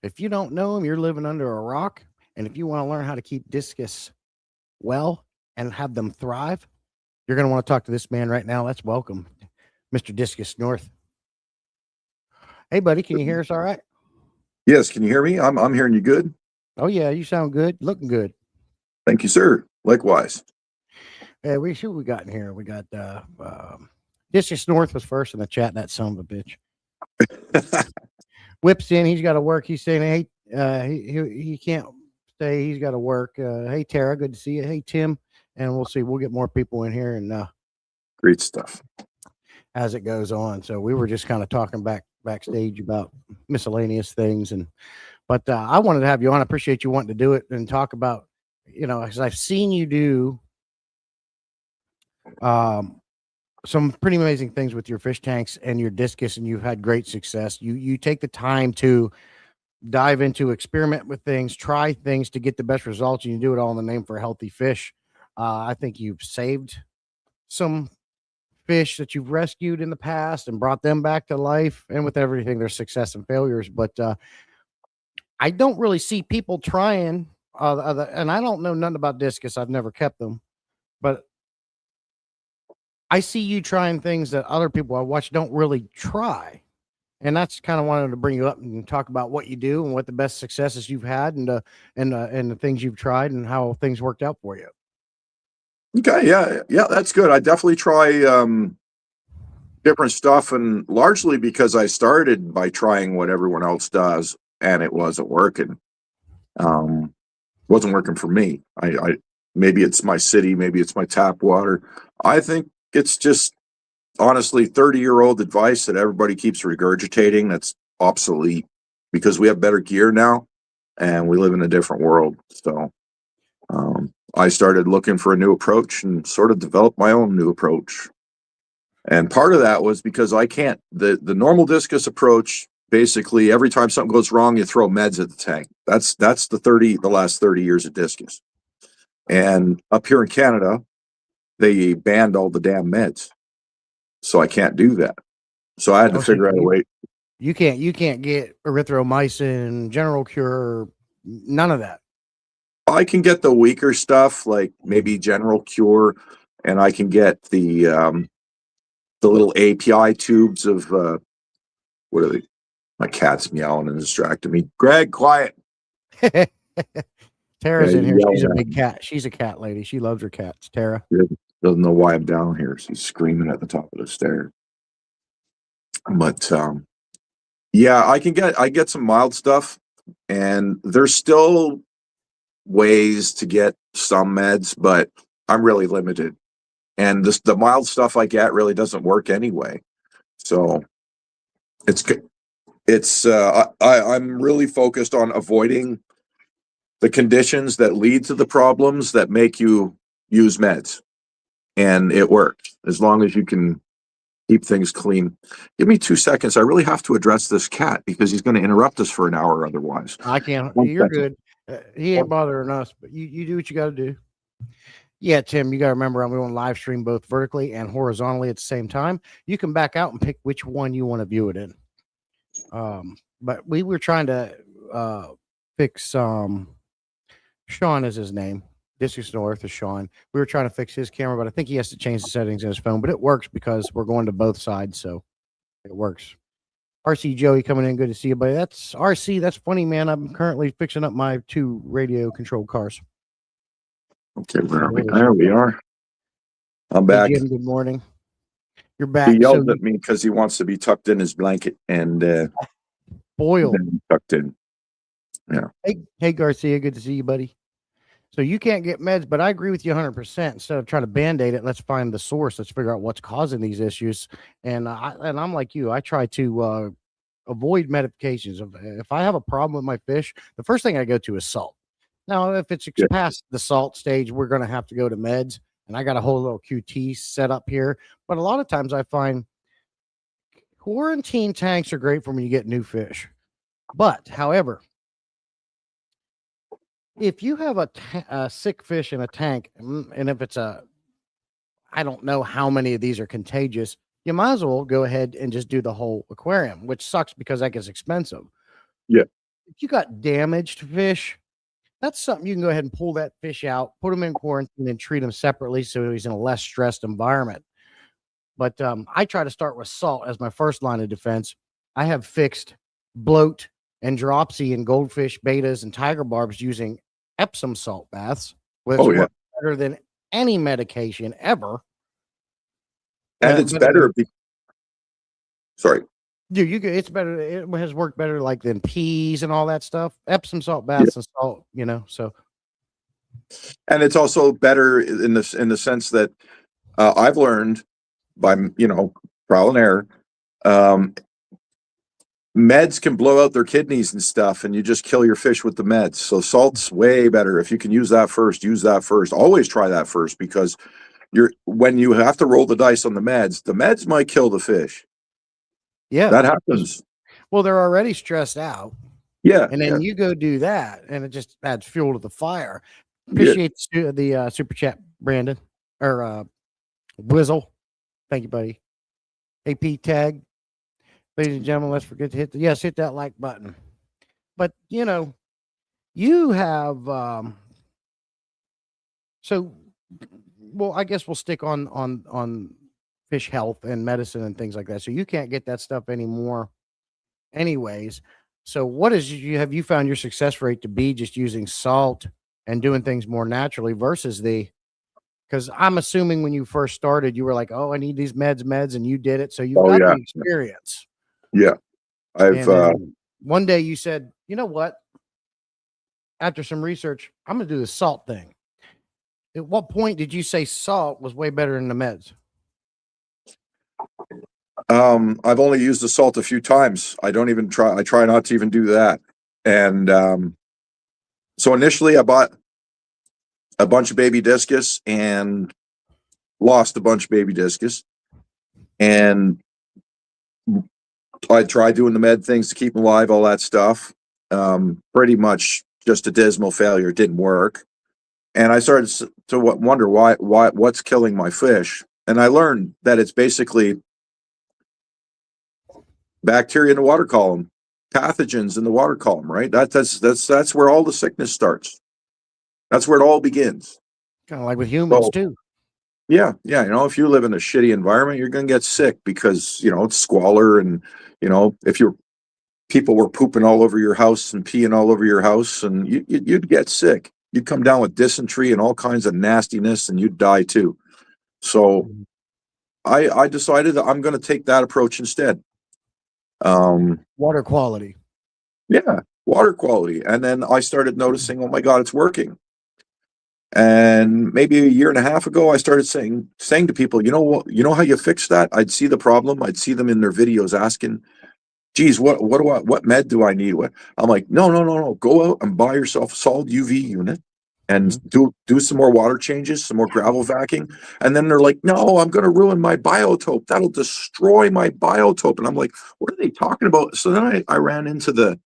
If you don't know him, you're living under a rock. And if you want to learn how to keep discus well and have them thrive, you're going to want to talk to this man right now. Let's welcome Mr. Discus North. Hey, buddy, can you hear us all right? Yes, can you hear me? I'm hearing you good. Oh, yeah, you sound good. Looking good. Thank you, sir. Likewise. Yeah, we see what we got in here. We got Discus North was first in the chat, that son of a bitch. Whips in, he's got to work. He's saying, hey, he can't stay. He's got to work. Hey, Tara, good to see you. Hey, Tim. And we'll see. We'll get more people in here and great stuff as it goes on. So we were just kind of talking backstage about miscellaneous things, but I wanted to have you on. I appreciate you wanting to do it and talk about, because I've seen you do some pretty amazing things with your fish tanks and your discus, and you've had great success. You take the time to dive into, experiment with things, try things to get the best results, and you do it all in the name for healthy fish. I think you've saved some fish that you've rescued in the past and brought them back to life. And with everything, there's success and failures. But I don't really see people trying. And I don't know nothing about discus. I've never kept them. But I see you trying things that other people I watch don't really try. And that's kind of wanted to bring you up and talk about what you do and what the best successes you've had and the things you've tried and how things worked out for you. Okay, yeah, that's good. I definitely try different stuff, and largely because I started by trying what everyone else does, and it wasn't working. Wasn't working for me. I maybe it's my city, maybe it's my tap water. I think it's just honestly 30-year-old advice that everybody keeps regurgitating. That's obsolete because we have better gear now, and we live in a different world. So. I started looking for a new approach and sort of developed my own new approach. And part of that was because I can't, the normal discus approach, basically every time something goes wrong, you throw meds at the tank. That's the last 30 years of discus. And up here in Canada, they banned all the damn meds. So I can't do that. So I had to figure out a way. You can't get erythromycin, general cure, none of that. I can get the weaker stuff, like maybe General Cure, and I can get the little API tubes of what are they? My cat's meowing and distracting me. Greg, quiet. Tara's in here. She's a big cat. She's a cat lady. She loves her cats. Tara doesn't know why I'm down here. She's screaming at the top of the stairs. But yeah, I get some mild stuff, and there's still ways to get some meds, but I'm really limited, and the mild stuff I get really doesn't work anyway. So I'm really focused on avoiding the conditions that lead to the problems that make you use meds, and it works as long as you can keep things clean. Give me 2 seconds. I really have to address this cat because he's going to interrupt us for an hour otherwise. I can't. You're good. He ain't bothering us, but you do what you got to do. Yeah, Tim, you got to remember I'm going to live stream both vertically and horizontally at the same time. You can back out and pick which one you want to view it in. But we were trying to fix Shawn is his name. Discus North is Shawn. We were trying to fix his camera, but I think he has to change the settings in his phone. But it works because we're going to both sides, so it works. RC Joey coming in. Good to see you, buddy. That's RC. That's funny, man. I'm currently fixing up my 2 radio controlled cars. Okay, where are we? There we are. I'm back. Hey, Jim, good morning. You're back. He yelled at me because he wants to be tucked in his blanket and boiled. Tucked in. Yeah. Hey, Garcia. Good to see you, buddy. So you can't get meds, but I agree with you 100%. Instead of trying to band-aid it, let's find the source. Let's figure out what's causing these issues. And I'm like you. I try to avoid medications. If I have a problem with my fish, the first thing I go to is salt. Now, if it's past the salt stage, we're going to have to go to meds. And I got a whole little QT set up here. But a lot of times I find quarantine tanks are great for when you get new fish. But, however, if you have a sick fish in a tank, and if it's I don't know how many of these are contagious, you might as well go ahead and just do the whole aquarium, which sucks because that gets expensive. Yeah. if you got damaged fish, that's something you can go ahead and pull that fish out, put him in quarantine, and treat him separately so he's in a less stressed environment. But I try to start with salt as my first line of defense. I have fixed bloat and dropsy and goldfish betas and tiger barbs using Epsom salt baths, which Oh yeah. work better than any medication ever. And it's But better. Sorry. dude, it's better. It has worked better like than peas and all that stuff. Epsom salt Yeah. baths and salt, so And it's also better in the sense that I've learned by trial and error. Um, Meds can blow out their kidneys and stuff, and you just kill your fish with the meds. So salt's way better. If you can use that first, use that first. Always try that first, because when you have to roll the dice on the meds might kill the fish. yeah, That happens. well, they're already stressed out. Yeah. And then you go do that, and it just adds fuel to the fire. Yeah. Appreciate the super chat, Brandon or Whizzle. Thank you, buddy. AP tag, ladies and gentlemen. Let's forget to hit that like button. But you have so. Well, I guess we'll stick on fish health and medicine and things like that. So you can't get that stuff anymore, anyways. So have you found your success rate to be just using salt and doing things more naturally versus because I'm assuming when you first started, you were like, oh, I need these meds, and you did it. So you've got the experience. Yeah. And then one day you said, you know what? After some research, I'm going to do the salt thing. At what point did you say salt was way better than the meds? I've only used the salt a few times. I try not to even do that. And so initially I bought a bunch of baby discus and lost a bunch of baby discus. And I tried doing the med things to keep them alive, all that stuff. Pretty much just a dismal failure. It didn't work. And I started to wonder what's killing my fish. And I learned that it's basically bacteria in the water column, pathogens in the water column, right? That's where all the sickness starts. That's where it all begins. Kind of like with humans too. Yeah. If you live in a shitty environment, you're going to get sick because it's squalor, and if people were pooping all over your house and peeing all over your house, and you'd get sick. You'd come down with dysentery and all kinds of nastiness, and you'd die too. So I decided that I'm going to take that approach instead. Water quality. Yeah, water quality. And then I started noticing, oh my God, it's working. And maybe a year and a half ago, I started saying to people, you know what, how you fix that? I'd see the problem. I'd see them in their videos asking, geez, what med do I need? I'm like, no. Go out and buy yourself a solid UV unit and do some more water changes, some more gravel vacuuming. And then they're like, no, I'm going to ruin my biotope. That'll destroy my biotope. And I'm like, what are they talking about? So then I ran into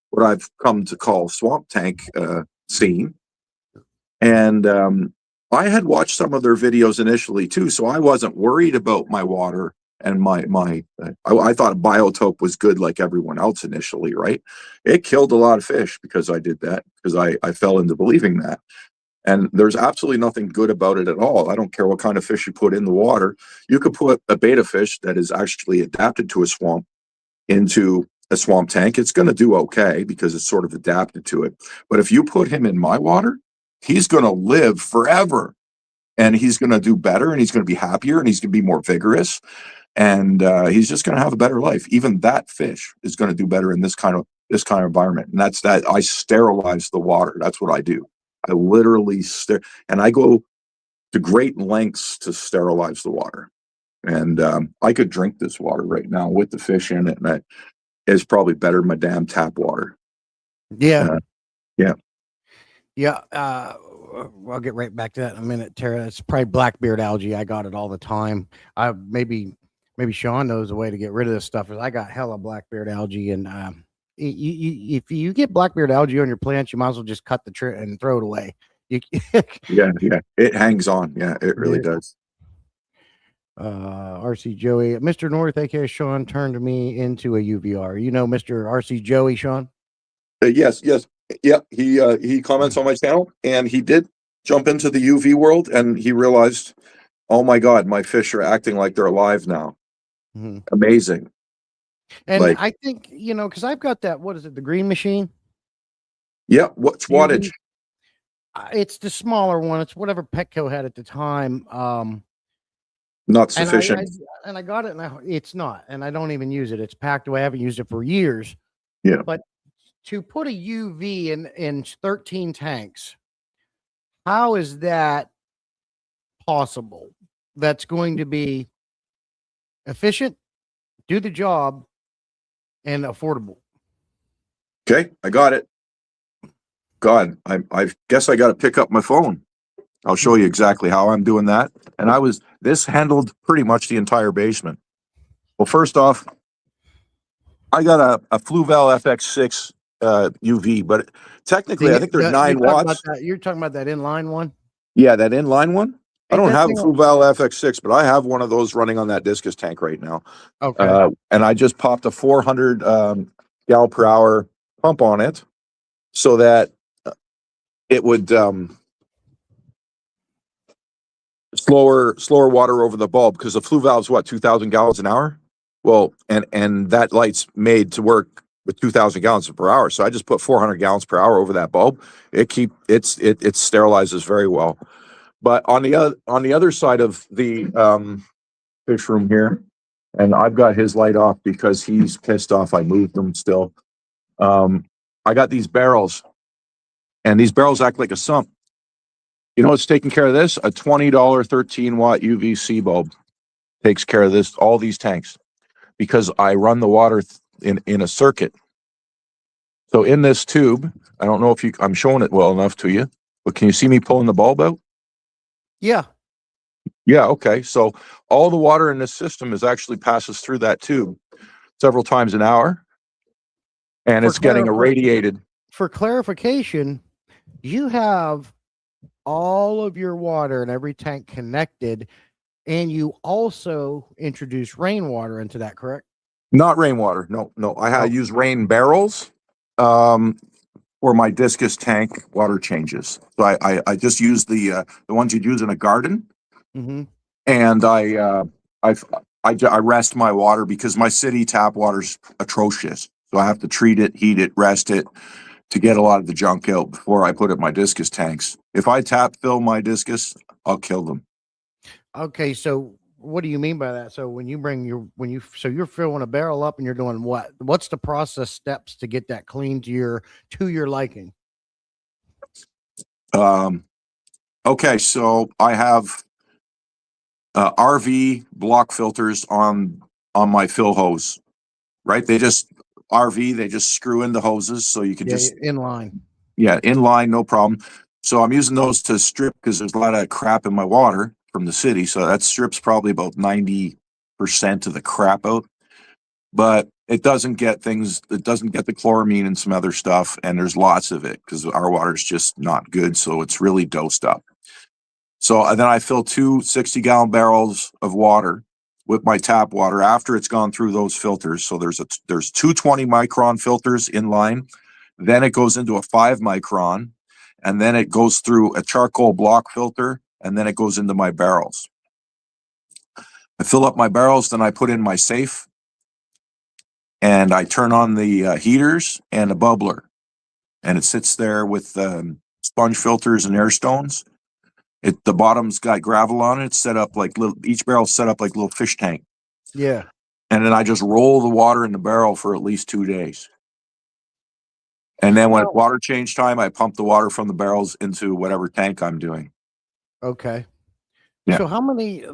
what I've come to call swamp tank scene. And I had watched some of their videos initially too, so I wasn't worried about my water and I thought a biotope was good like everyone else initially, right? It killed a lot of fish because I did that, because I fell into believing that. And there's absolutely nothing good about it at all. I don't care what kind of fish you put in the water. You could put a beta fish that is actually adapted to a swamp into a swamp tank. It's going to do okay because it's sort of adapted to it. But if you put him in my water, he's going to live forever, and he's going to do better, and he's going to be happier, and he's going to be more vigorous, and he's just going to have a better life. Even that fish is going to do better in this kind of environment. And that's that. I sterilize the water. That's what I do. I literally and I go to great lengths to sterilize the water. And I could drink this water right now with the fish in it, and it's probably better than my damn tap water. Yeah. Yeah. Yeah. I'll get right back to that in a minute, Tara. It's probably blackbeard algae. I got it all the time. Maybe Shawn knows a way to get rid of this stuff. I got hella blackbeard algae, and if you get blackbeard algae on your plants, you might as well just cut the tree and throw it away. Yeah. It hangs on. Yeah, it really does. RC Joey, Mr. North, aka Shawn, turned me into a UVR. You know Mr. RC Joey, Shawn? Yes, yes, yeah. He comments on my channel, and he did jump into the UV world, and he realized, oh my God, my fish are acting like they're alive now. Mhm. Amazing. And Like, I think, because I've got that, what is it, the green machine? yeah, what's wattage? UV. It's the smaller one. It's whatever Petco had at the time. Not And sufficient. I got it, and it's not, and I don't even use it. It's packed away. I haven't used it for years. Yeah. But to put a UV in 13 tanks, how is that possible? That's going to be efficient, do the job, and affordable. Okay, I got it. God, I guess I got to pick up my phone. I'll show you exactly how I'm doing that. And this handled pretty much the entire basement. Well, first off, I got a Fluval FX6 UV, but technically I think they're 9 watts. You're talking about that inline one. Yeah, that inline one. I Ain't don't that have a thing? Fluval FX6, but I have one of those running on that discus tank right now. Okay. And I just popped a 400 gal per hour pump on it so that it would slower water over the bulb, because the flue valve's what, 2,000 gallons an hour. Well, and that light's made to work with 2,000 gallons per hour. So I just put 400 gallons per hour over that bulb. It sterilizes very well. But on the other side of the fish room here, and I've got his light off because he's pissed off I moved them still. I got these barrels, and these barrels act like a sump. You know what's taking care of this? A $20 13-watt UVC bulb takes care of this, all these tanks, because I run the water in a circuit. So in this tube, I don't know if I'm showing it well enough to you, but can you see me pulling the bulb out? Yeah. Yeah, okay. So all the water in this system actually passes through that tube several times an hour, and it's getting irradiated. For clarification, you have all of your water in every tank connected, and you also introduce rainwater into that, correct? Not rainwater. No. I use rain barrels for my discus tank water changes. So I just use the ones you'd use in a garden. Mm-hmm. And I rest my water because my city tap water's atrocious. So I have to treat it, heat it, rest it to get a lot of the junk out before I put it in my discus tanks. If I tap fill my discus, I'll kill them. Okay, so what do you mean by that? So when you're filling a barrel up and you're doing what? What's the process steps to get that clean to your liking? Okay, so I have RV block filters on my fill hose, right? They just screw in the hoses, so you can just inline. Yeah, inline, no problem. So I'm using those to strip because there's a lot of crap in my water from the city. So that strips probably about 90% of the crap out. But it doesn't get the chloramine and some other stuff. And there's lots of it because our water is just not good. So it's really dosed up. So then I fill two 60-gallon barrels of water with my tap water after it's gone through those filters. So there's two 20-micron filters in line. Then it goes into a 5-micron, and then it goes through a charcoal block filter, and then it goes into my barrels. I fill up my barrels, then I put in my safe, and I turn on the heaters and a bubbler, and it sits there with sponge filters and air stones. The bottom's got gravel on it. It's set up like each barrel's set up like a little fish tank. Yeah. And then I just roll the water in the barrel for at least 2 days. And then when it's water change time, I pump the water from the barrels into whatever tank I'm doing. Okay. Yeah.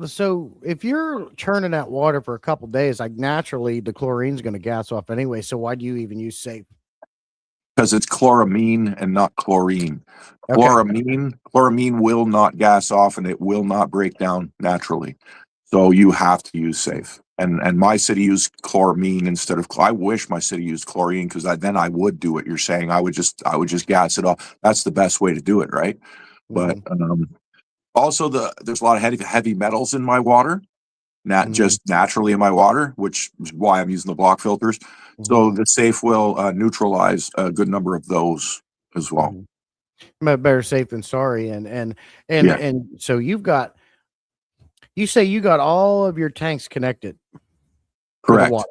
So if you're churning that water for a couple days, like naturally the chlorine's going to gas off anyway. So why do you even use safe? Because it's chloramine and not chlorine. Okay. Chloramine will not gas off, and it will not break down naturally. So you have to use safe. And my city used chloramine instead of. I wish my city used chlorine, because then I would do what you're saying. I would just gas it off. That's the best way to do it, right? Mm-hmm. But also there's a lot of heavy metals in my water. not just naturally in my water, which is why I'm using the block filters. So the safe will neutralize a good number of those as well. Better safe than sorry. Yeah. And so you say you got all of your tanks connected for the Correct. water.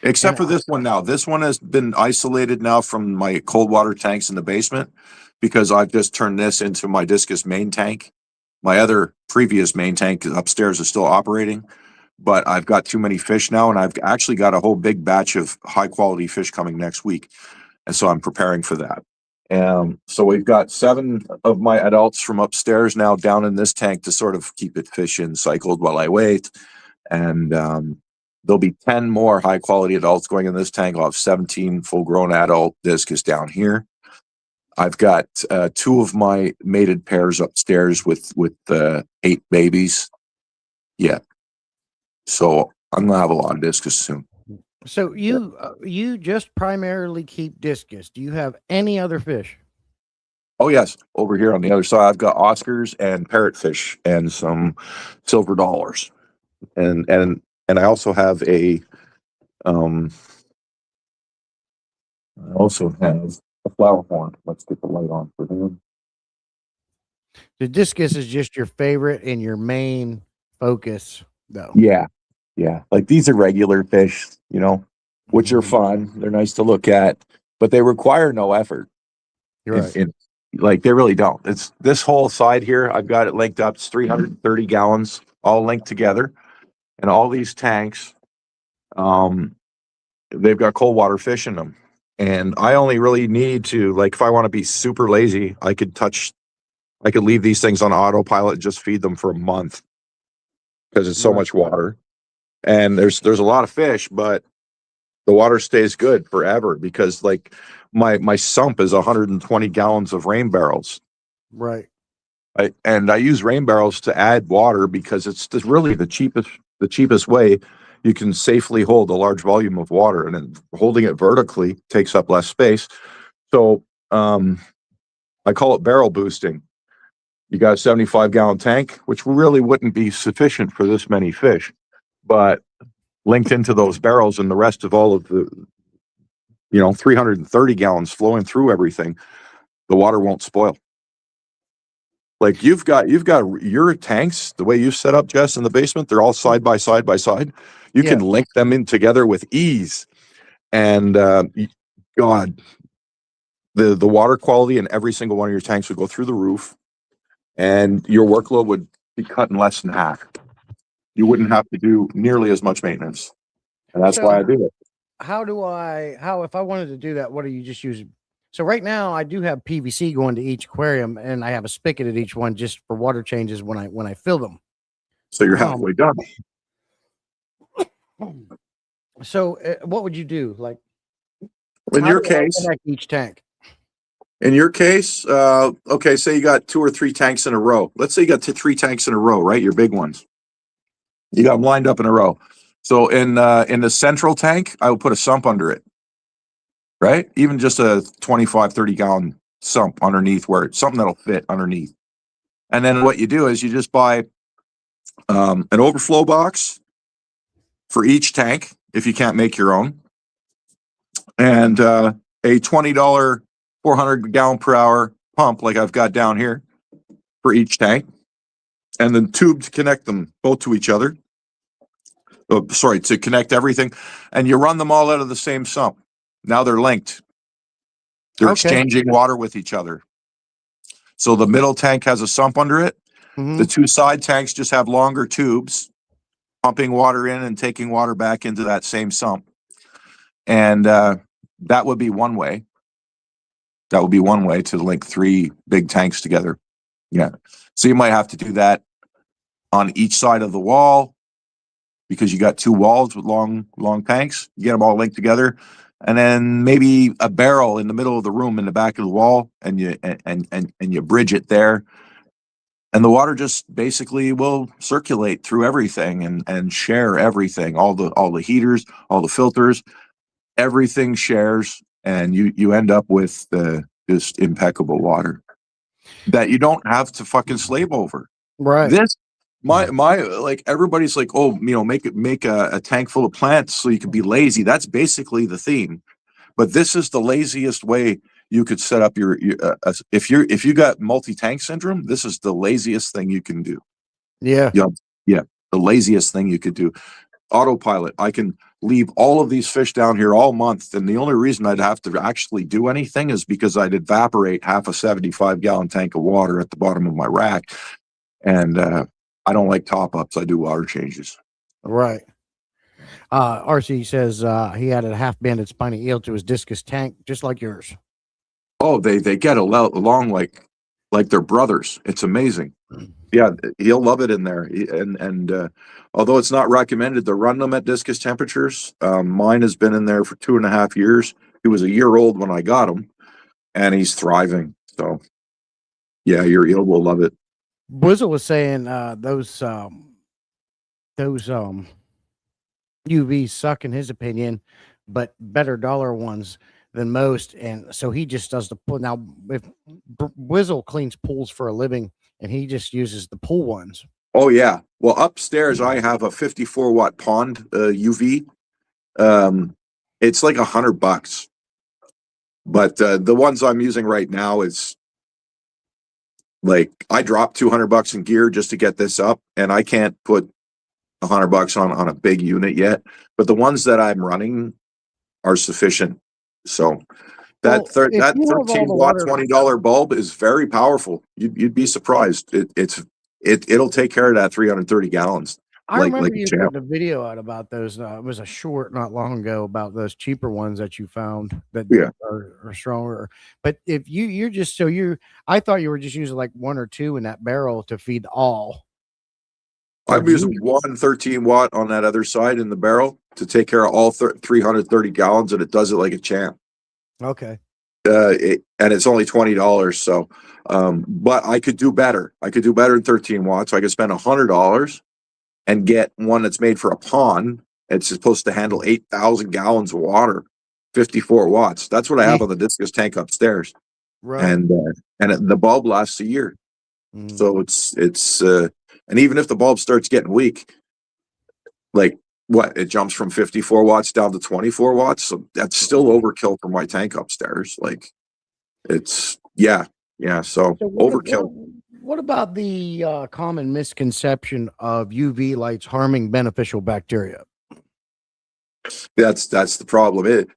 Except And for this one now. This one has been isolated now from my cold water tanks in the basement because I've just turned this into my discus main tank. My other previous main tank upstairs is still operating, but I've got too many fish now, and I've actually got a whole big batch of high quality fish coming next week. And so I'm preparing for that. So we've got 7 of my adults from upstairs now down in this tank to sort of keep it fish in cycled while I wait. And there'll be 10 more high quality adults going in this tank. I'll have 17 full grown adult discus down here. I've got 2 of my mated pairs upstairs with 8 babies. Yeah. So I'm gonna have a lot of discus soon. so you just primarily keep discus. Do you have any other fish? Oh yes, over here on the other side, I've got Oscars and parrotfish and some silver dollars, and I also have a flower horn. Let's get the light on for him. The discus is just your favorite and your main focus, though. Yeah, like these are regular fish, which are fun. They're nice to look at, but they require no effort. You're right. Like they really don't. It's this whole side here. I've got it linked up. It's 330 gallons, all linked together, and all these tanks, they've got cold water fish in them. And I only really need to, like, if I want to be super lazy, I could leave these things on autopilot and just feed them for a month because it's so much water. And there's a lot of fish, but the water stays good forever because like my sump is 120 gallons of rain barrels. Right. And I use rain barrels to add water because it's really the cheapest way you can safely hold a large volume of water, and then holding it vertically takes up less space. So I call it barrel boosting. You got a 75-gallon tank, which really wouldn't be sufficient for this many fish, but linked into those barrels and the rest of all of the 330 gallons flowing through everything, the water won't spoil. Like you've got your tanks, the way you've set up, Jess, in the basement, they're all side by side by side. You can link them in together with ease. And God, the water quality in every single one of your tanks would go through the roof, and your workload would be cut in less than half. You wouldn't have to do nearly as much maintenance. And that's why I do it. If I wanted to do that, what do you just use? So right now I do have PVC going to each aquarium, and I have a spigot at each one just for water changes when I fill them. So you're halfway done. So what would you do? Like in your case, connect each tank? In your case, okay, say you got 2 or 3 tanks in a row. Let's say you got 3 tanks in a row, right? Your big ones. You got them lined up in a row. So in the central tank, I would put a sump under it, right? Even just a 25, 30 gallon sump underneath where it's something that'll fit underneath. And then what you do is you just buy an overflow box for each tank if you can't make your own, and a $20 400 gallon per hour pump like I've got down here for each tank, and then tube to connect them both to each other. To connect everything, and you run them all out of the same sump. Now they're linked. They're exchanging water with each other. So the middle tank has a sump under it. The 2 side tanks just have longer tubes pumping water in and taking water back into that same sump. And that would be one way. That would be one way to link 3 big tanks together. Yeah. So you might have to do that on each side of the wall, because you got 2 walls with long tanks. You get them all linked together, and then maybe a barrel in the middle of the room in the back of the wall, and you bridge it there, and the water just basically will circulate through everything and share everything. All the heaters, all the filters, everything shares, and you end up with just impeccable water that you don't have to fucking slave over. Right. my like everybody's like, oh, make a tank full of plants so you can be lazy. That's basically the theme. But this is the laziest way you could set up your if you got multi-tank syndrome, this is the laziest thing you can do. Yeah. Yeah, the laziest thing you could do. Autopilot. I can leave all of these fish down here all month, and the only reason I'd have to actually do anything is because I'd evaporate half a 75-gallon tank of water at the bottom of my rack. And I don't like top-ups. I do water changes. Right. RC says he added a half-banded spiny eel to his discus tank, just like yours. Oh, they get along like they're brothers. It's amazing. Yeah, he'll love it in there. And although it's not recommended to run them at discus temperatures, mine has been in there for 2.5 years. He was a year old when I got him, and he's thriving. So, yeah, your eel will love it. Bwizzle was saying those UVs suck in his opinion, but better dollar ones than most. And so he just does the pool. Now, if Bwizzle cleans pools for a living, and he just uses the pool ones. Oh yeah. Well, upstairs I have a 54-watt pond UV. It's like $100, but the ones I'm using right now is like I dropped $200 in gear just to get this up, and I can't put $100 on a big unit yet. But the ones that I'm running are sufficient. So that 13-watt $20 bulb is very powerful. You'd be surprised. It'll take care of that 330 gallons. I remember you put a video out about those. It was a short not long ago about those cheaper ones that you found that are stronger. But if you're just I thought you were just using like 1 or 2 in that barrel to feed all. I'm using one 13-watt on that other side in the barrel to take care of all 330 gallons, and it does it like a champ. Okay. And it's only $20. So, but I could do better. I could do better than 13 watts. I could spend $100 and get one that's made for a pond. It's supposed to handle 8,000 gallons of water, 54 watts. That's what I have on the discus tank upstairs. Right. And the bulb lasts a year. So it's and even if the bulb starts getting weak, like it jumps from 54 watts down to 24 watts. So that's still overkill for my tank upstairs. Like it's, yeah. So overkill. What about the common misconception of UV lights harming beneficial bacteria? That's the problem.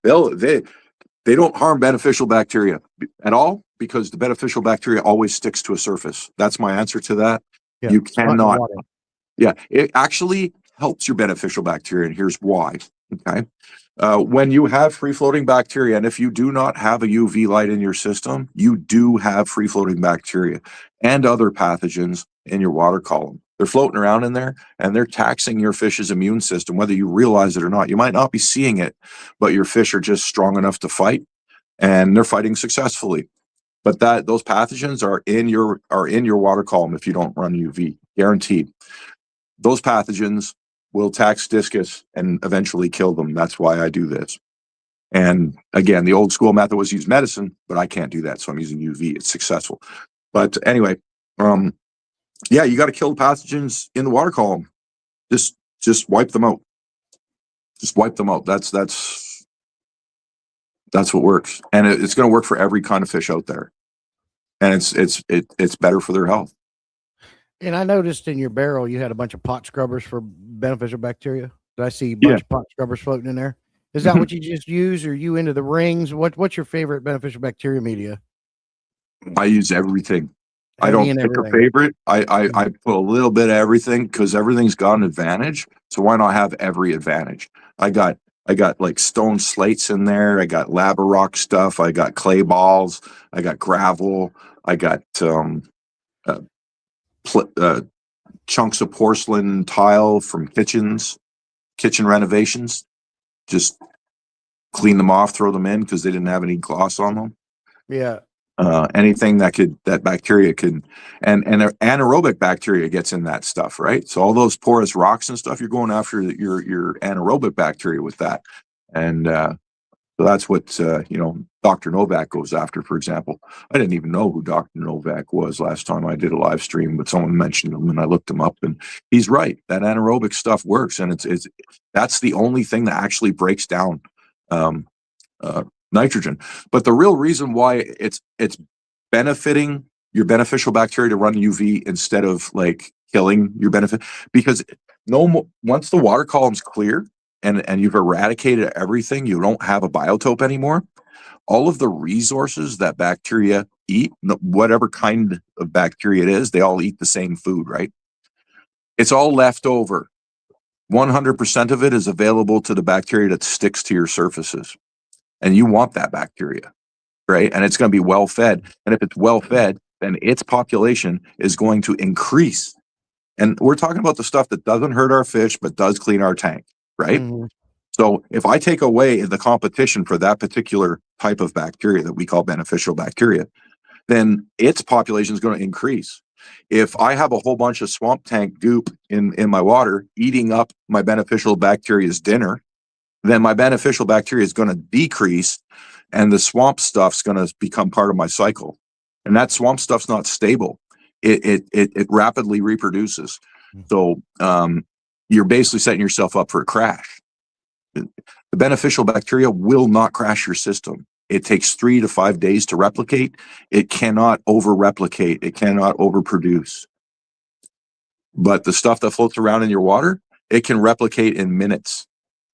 They don't harm beneficial bacteria at all because the beneficial bacteria always sticks to a surface. That's my answer to that. Yeah, you cannot. Yeah, it actually helps your beneficial bacteria, and here's why. Okay. When you have free-floating bacteria, and if you do not have a UV light in your system, you do have free-floating bacteria and other pathogens in your water column. They're floating around in there, and they're taxing your fish's immune system, whether you realize it or not. You might not be seeing it, but your fish are just strong enough to fight, and they're fighting successfully. But those pathogens are in your water column if you don't run UV, guaranteed. Those pathogens will tax discus and eventually kill them. That's why I do this. And again, the old school method was use medicine, but I can't do that, so I'm using UV. It's successful. But anyway, yeah, you got to kill the pathogens in the water column. Just wipe them out. Just wipe them out. That's what works, and it's going to work for every kind of fish out there. And it's better for their health. And I noticed in your barrel you had a bunch of pot scrubbers for beneficial bacteria. Did I see a bunch of pot scrubbers floating in there? Is that what you just use, or are you into the rings? What's your favorite beneficial bacteria media? I use everything. I don't pick a favorite. I put a little bit of everything because everything's got an advantage. So why not have every advantage? I got like stone slates in there. I got lava rock stuff. I got clay balls. I got gravel. I got chunks of porcelain tile from kitchen renovations. Just clean them off, throw them in because they didn't have any gloss on them. Yeah. Anything that bacteria can, and anaerobic bacteria gets in that stuff, right? So all those porous rocks and stuff, you're going after your anaerobic bacteria with that. And So that's what, Dr. Novak goes after, for example. I didn't even know who Dr. Novak was last time I did a live stream, but someone mentioned him and I looked him up, and he's right. That anaerobic stuff works. And that's the only thing that actually breaks down, um, nitrogen. But the real reason why it's benefiting your beneficial bacteria to run UV instead of like killing your benefit, because once the water column's clear and you've eradicated everything, you don't have a biotope anymore. All of the resources that bacteria eat, whatever kind of bacteria it is, they all eat the same food, right? It's all left over. 100% of it is available to the bacteria that sticks to your surfaces. And you want that bacteria, right? And it's going to be well fed. And if it's well fed, then its population is going to increase. And we're talking about the stuff that doesn't hurt our fish, but does clean our tank, right? Mhm. So if I take away the competition for that particular type of bacteria that we call beneficial bacteria, then its population is going to increase. If I have a whole bunch of swamp tank goop in my water eating up my beneficial bacteria's dinner, then my beneficial bacteria is going to decrease and the swamp stuff's going to become part of my cycle. And that swamp stuff's not stable. It rapidly reproduces. So you're basically setting yourself up for a crash. The beneficial bacteria will not crash your system. It takes 3 to 5 days to replicate. It cannot over-replicate. It cannot overproduce. But the stuff that floats around in your water, it can replicate in minutes,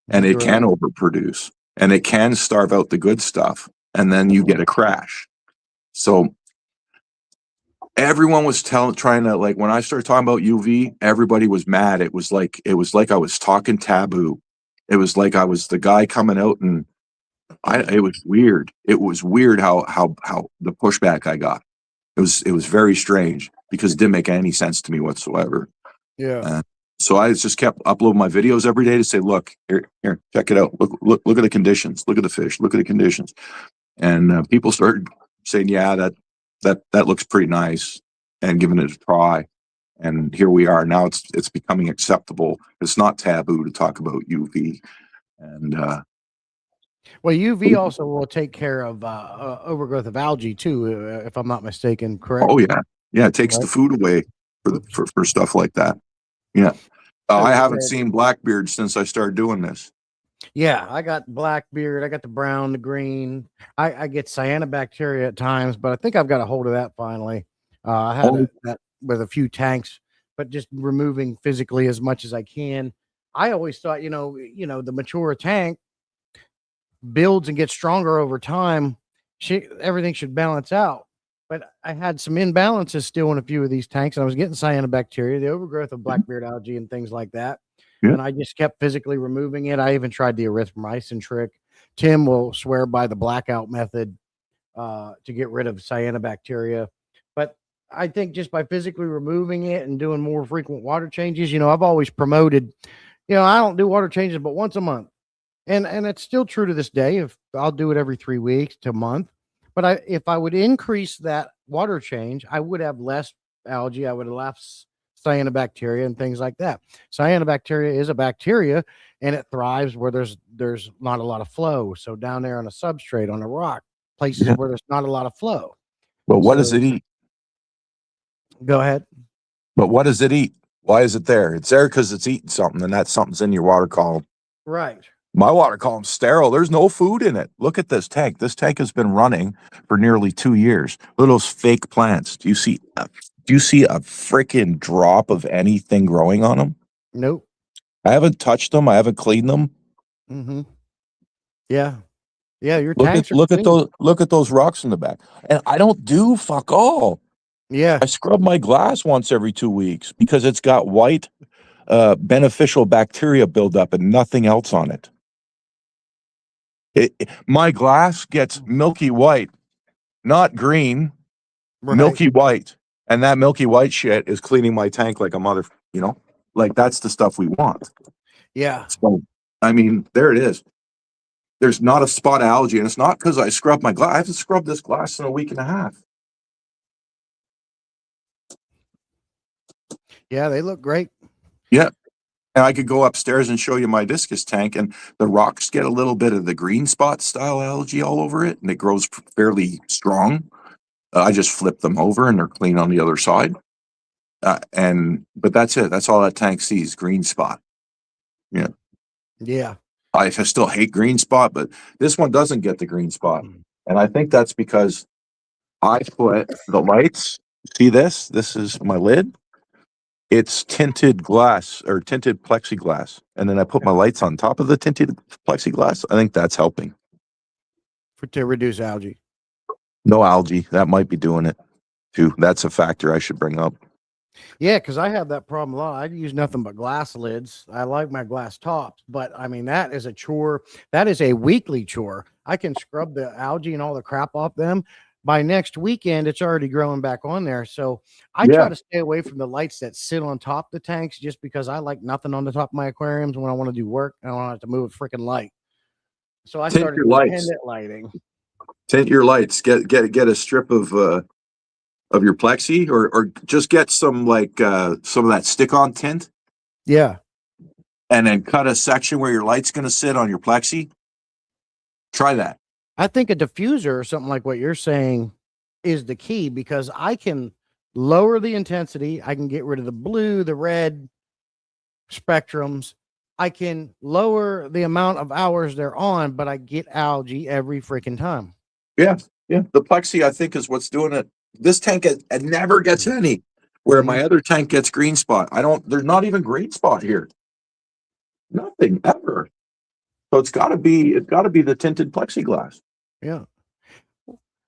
and it can overproduce, and it can starve out the good stuff, and then you get a crash. So everyone was trying to, like, when I started talking about UV, everybody was mad. It was like I was talking taboo. It was like I was the guy coming out, and it was weird. It was weird how the pushback I got. It was very strange because it didn't make any sense to me whatsoever. Yeah. So I just kept uploading my videos every day to say, look, here, check it out. Look at the conditions. Look at the fish. Look at the conditions. And people started saying, yeah, that looks pretty nice, and giving it a try. And here we are. Now it's becoming acceptable. It's not taboo to talk about UV. And Well, UV also will take care of overgrowth of algae too, if I'm not mistaken. Correct? oh yeah, it takes the food away for stuff like that. Yeah, I haven't seen blackbeard since I started doing this. Yeah, I got blackbeard. I got the brown, the green. I get cyanobacteria at times, but I think I've got a hold of that finally. I had that with a few tanks, but just removing physically as much as I can. I always thought, the mature tank builds and gets stronger over time. Everything should balance out. But I had some imbalances still in a few of these tanks, and I was getting cyanobacteria, the overgrowth of blackbeard algae, and things like that. Yeah. And I just kept physically removing it. I even tried the erythromycin trick. Tim will swear by the blackout method to get rid of cyanobacteria. But I think just by physically removing it and doing more frequent water changes, I've always promoted, I don't do water changes but once a month. And it's still true to this day. If I'll do it every 3 weeks to a month. But if I would increase that water change, I would have less algae. I would have less cyanobacteria and things like that. Cyanobacteria is a bacteria, and it thrives where there's not a lot of flow. So down there on a substrate, on a rock, places where there's not a lot of flow. Well, what does it eat? Go ahead. But what does it eat? Why is it there? It's there because it's eating something, and that something's in your water column. Right. My water column's sterile. There's no food in it. Look at this tank. This tank has been running for nearly 2 years. Look at those fake plants. Do you see a freaking drop of anything growing on them? Nope. I haven't touched them. I haven't cleaned them. Mm-hmm. Yeah. Yeah. Your tanks are look at those rocks in the back. And I don't do fuck all. Yeah. I scrub my glass once every 2 weeks because it's got white beneficial bacteria buildup and nothing else on it. My glass gets milky white, not green, milky white. And that milky white shit is cleaning my tank like a mother, like that's the stuff we want. Yeah. So, I mean, there it is. There's not a spot of algae, and it's not because I scrubbed my glass. I haven't scrubbed this glass in a week and a half. Yeah, they look great. Yeah. And I could go upstairs and show you my discus tank, and the rocks get a little bit of the green spot style algae all over it, and it grows fairly strong. I just flip them over and they're clean on the other side. But that's it. That's all that tank sees, green spot. Yeah. Yeah. I still hate green spot, but this one doesn't get the green spot. Mm. And I think that's because I put the lights. See this? This is my lid. It's tinted glass or tinted plexiglass. And then I put my lights on top of the tinted plexiglass. I think that's helping. To reduce algae. No algae. That might be doing it too. That's a factor I should bring up. Yeah, because I have that problem a lot. I use nothing but glass lids. I like my glass tops, but I mean, that is a chore. That is a weekly chore. I can scrub the algae and all the crap off them. By next weekend, it's already growing back on there. So I try to stay away from the lights that sit on top of the tanks just because I like nothing on the top of my aquariums when I want to do work. I don't have to move a freaking light. So I Tint started your lights. independent lighting. Tint your lights. Get a strip of your plexi, or just get some some of that stick-on tint. Yeah. And then cut a section where your light's going to sit on your plexi. Try that. I think a diffuser or something like what you're saying is the key, because I can lower the intensity. I can get rid of the blue, the red spectrums. I can lower the amount of hours they're on, but I get algae every freaking time. Yeah. Yeah. The plexi, I think, is what's doing it. This tank it never gets any, where my other tank gets green spot. There's not even green spot here. Nothing ever. So it's gotta be the tinted plexiglass. Yeah.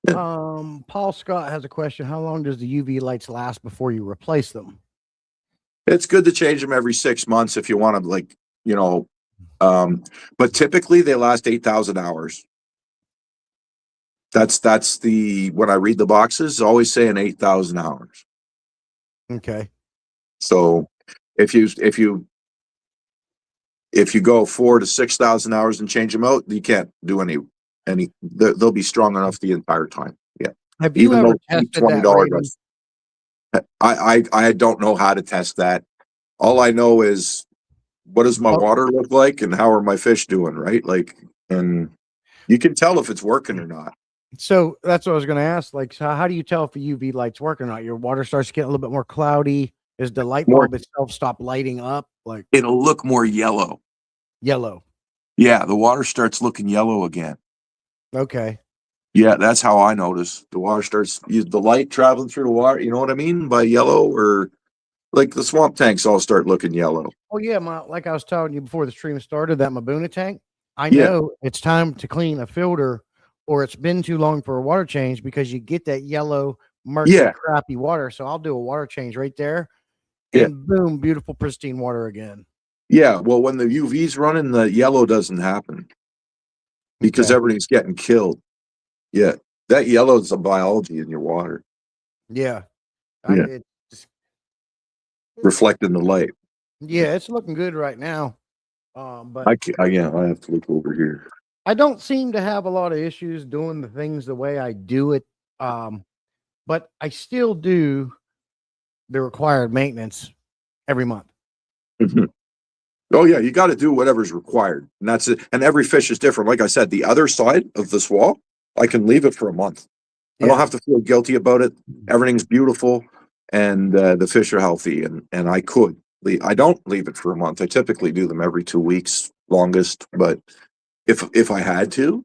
Paul Scott has a question. How long does the UV lights last before you replace them? It's good to change them every 6 months if you want to, but typically they last 8,000 hours. That's when I read the boxes, always saying 8,000 hours. Okay. So if you go 4,000 to 6,000 hours and change them out, you can't do any. They'll be strong enough the entire time. Yeah. Have you ever tested $20 that? I don't know how to test that. All I know is, what does my water look like and how are my fish doing, right? And you can tell if it's working or not. So that's what I was going to ask. Like, so how do you tell if the UV light's working or not? Your water starts getting a little bit more cloudy. Is the light bulb itself stop lighting up? Like, it'll look more yellow. Yellow. Yeah, the water starts looking yellow again. Okay. Yeah, that's how I notice. The water starts, the light traveling through the water. You know what I mean by yellow? Or like the swamp tanks all start looking yellow. Oh yeah, like I was telling you before the stream started, that Mabuna tank. I know it's time to clean a filter, or it's been too long for a water change, because you get that yellow, murky, crappy water. So I'll do a water change right there, and boom, beautiful, pristine water again. Yeah, well, when the UV's running, the yellow doesn't happen because everything's getting killed. Yeah, that yellow is a biology in your water. Yeah. Reflecting the light. Yeah, it's looking good right now. But I have to look over here. I don't seem to have a lot of issues doing the things the way I do it. But I still do the required maintenance every month. Mm-hmm. Oh yeah, you got to do whatever's required, and that's it. And every fish is different. Like I said, the other side of this wall, I can leave it for a month. I don't have to feel guilty about it. Everything's beautiful, and the fish are healthy. And I could. I don't leave it for a month. I typically do them every 2 weeks, longest. But if I had to,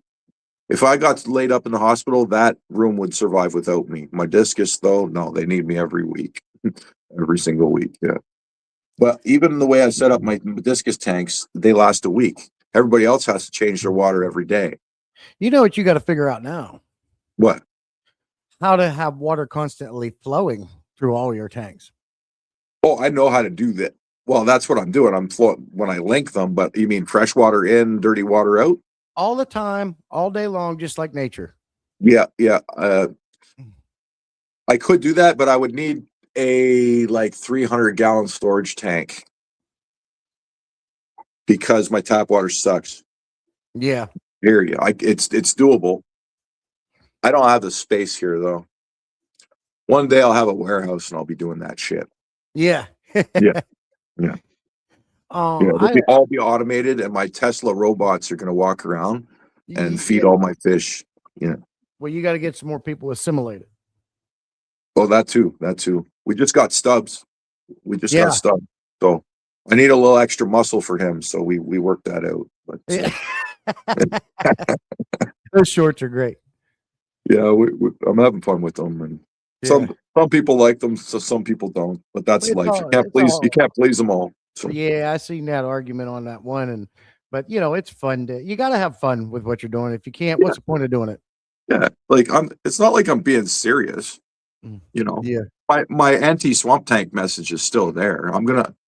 if I got laid up in the hospital, that room would survive without me. My discus, though, no, they need me every week, every single week. Yeah. But even the way I set up my discus tanks, they last a week. Everybody else has to change their water every day. You know what you got to figure out now? What? How to have water constantly flowing through all your tanks. Oh, I know how to do that. Well, that's what I'm doing. I'm flowing when I link them, but you mean fresh water in, dirty water out? All the time, all day long, just like nature. Yeah, yeah. I could do that, but I would need a 300-gallon storage tank because my tap water sucks. Yeah. Hear you. It's doable. I don't have the space here though. One day I'll have a warehouse and I'll be doing that shit. Yeah. Yeah. Yeah. Yeah, they'll I all be automated, and my Tesla robots are going to walk around and feed yeah. all my fish. You know, Well, you got to get some more people assimilated. well, that too, that too. We just got Stubbs. We just got Yeah. Stubbs. So I need a little extra muscle for him. So we worked that out. But Yeah. Those shorts are great. yeah, I'm having fun with them, and Yeah. some people like them, so some people don't. But that's It's life. all it's You all can't please them all. So yeah, I seen that argument on that one but it's fun you got to have fun with what you're doing. If you can't, yeah, what's the point of doing it? yeah. Like it's not like I'm being serious. Mm. You know, Yeah. my anti swamp tank message is still there.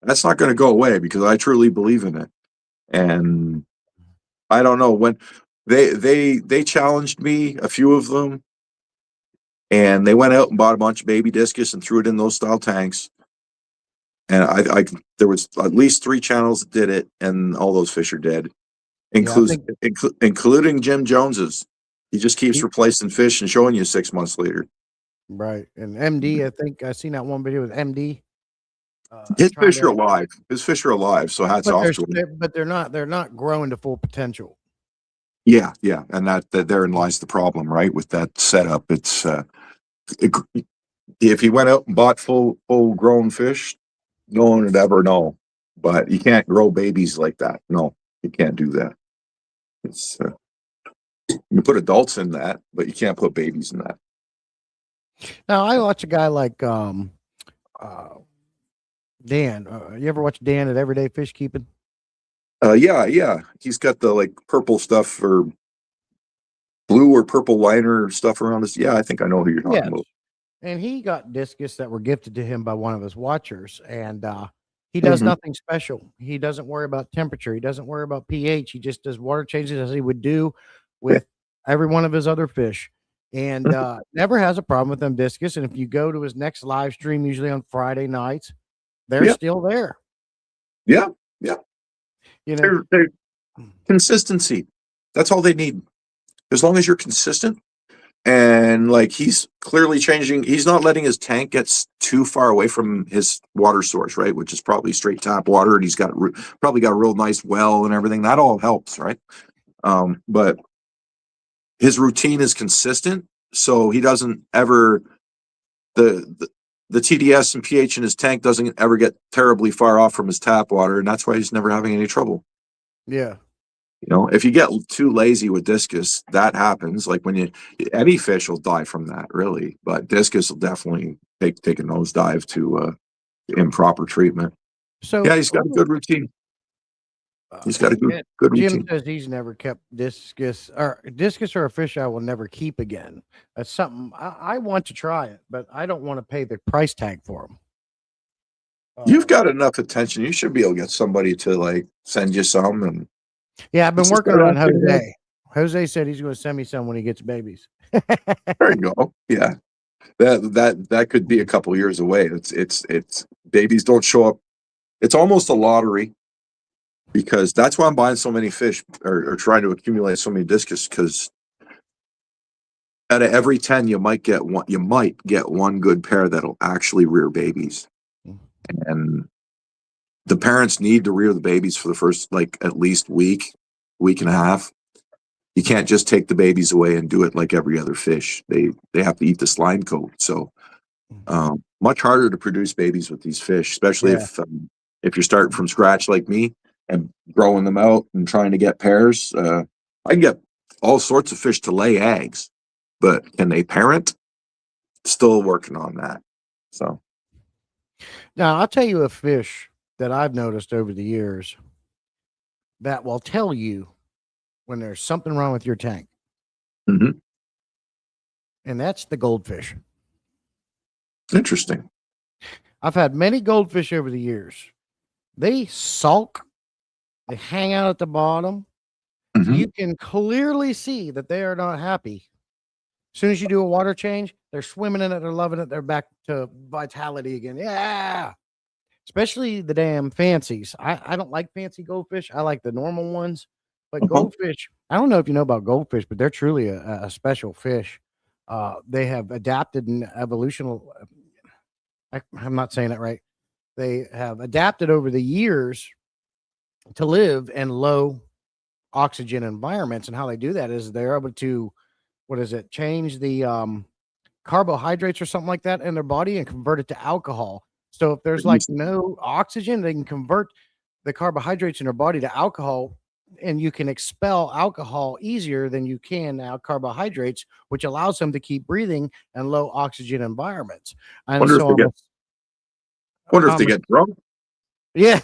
That's not gonna go away because I truly believe in it. And I don't know when they challenged me, a few of them, and they went out and bought a bunch of baby discus and threw it in those style tanks. And I there was at least 3 channels that did it, and all those fish are dead, Yeah, I includes think including Jim Jones's. He just keeps he, replacing fish and showing you 6 months later. right. And MD, I think I seen that one video with MD His trying fish are to alive. His fish are alive. So hats off to him. but they're not growing to full potential. Yeah, yeah, and that therein lies the problem, right? With that setup, it's it, if he went out and bought full grown fish, no one would ever know. But you can't grow babies like that. No, you can't do that. It's you can put adults in that, but you can't put babies in that. Now I watch a guy like uh Dan. You ever watch Dan at Everyday Fish Keeping? Yeah, yeah, he's got the like purple stuff or blue or purple liner stuff around his. Yeah, I think I know who you're talking Yes. about. And he got discus that were gifted to him by one of his watchers, and he does Mhm. nothing special. He doesn't worry about temperature. He doesn't worry about pH. He just does water changes as he would do Yeah. with every one of his other fish, and never has a problem with them discus. And if you go to his next live stream, usually on Friday nights, they're Yeah, still there. yeah, yeah. You know, They're consistency. That's all they need. As long as you're consistent, and like he's clearly changing, he's not letting his tank get too far away from his water source, right? Which is probably straight tap water, and he's got probably got a real nice well and everything. That all helps, right? But his routine is consistent, so he doesn't ever the the TDS and pH in his tank doesn't ever get terribly far off from his tap water, and that's why he's never having any trouble. yeah. You know, if you get too lazy with discus, that happens. Like when any fish will die from that, really. But discus will definitely take a nosedive to improper treatment. Yeah, So he's got a good routine. He's got a yeah, good Jim routine. says he's never kept discus or a fish I will never keep again. That's something I want to try it, but I don't want to pay the price tag for them. You've got enough attention. You should be able to get somebody to like send you some, and Yeah, I've been just working start on asking them. Jose. Jose said he's going to send me some when he gets babies. There you go. Yeah, that could be a couple years away. It's babies don't show up. It's almost a lottery because that's why I'm buying so many fish or trying to accumulate so many discus because out of every 10 you might get one good pair that'll actually rear babies, and the parents need to rear the babies for the first like at least week and a half. You can't just take the babies away and do it like every other fish. They have to eat the slime coat. So much harder to produce babies with these fish, especially Yeah. if you're starting from scratch like me and growing them out and trying to get pairs. I can get all sorts of fish to lay eggs, but can they parent? Still working on that. So Now, I'll tell you a fish that I've noticed over the years that will tell you when there's something wrong with your tank, mhm. and that's the goldfish. Interesting. I've had many goldfish over the years. They sulk, they hang out at the bottom. Mhm. You can clearly see that they are not happy. As soon as you do a water change, they're swimming in it, they're loving it, they're back to vitality again. Yeah. Especially the damn fancies. I don't like fancy goldfish. I like the normal ones. But Uh-huh. goldfish, I don't know if you know about goldfish, but they're truly a special fish. They have adapted and evolutional. I'm not saying that right. They have adapted over the years to live in low oxygen environments. And how they do that is they're able to, what is it, change the carbohydrates or something like that in their body and convert it to alcohol. So if there's like no oxygen, they can convert the carbohydrates in their body to alcohol, and you can expel alcohol easier than you can now carbohydrates, which allows them to keep breathing in low oxygen environments. And Wonder if so they get, wonder if they I'm get drunk, yeah,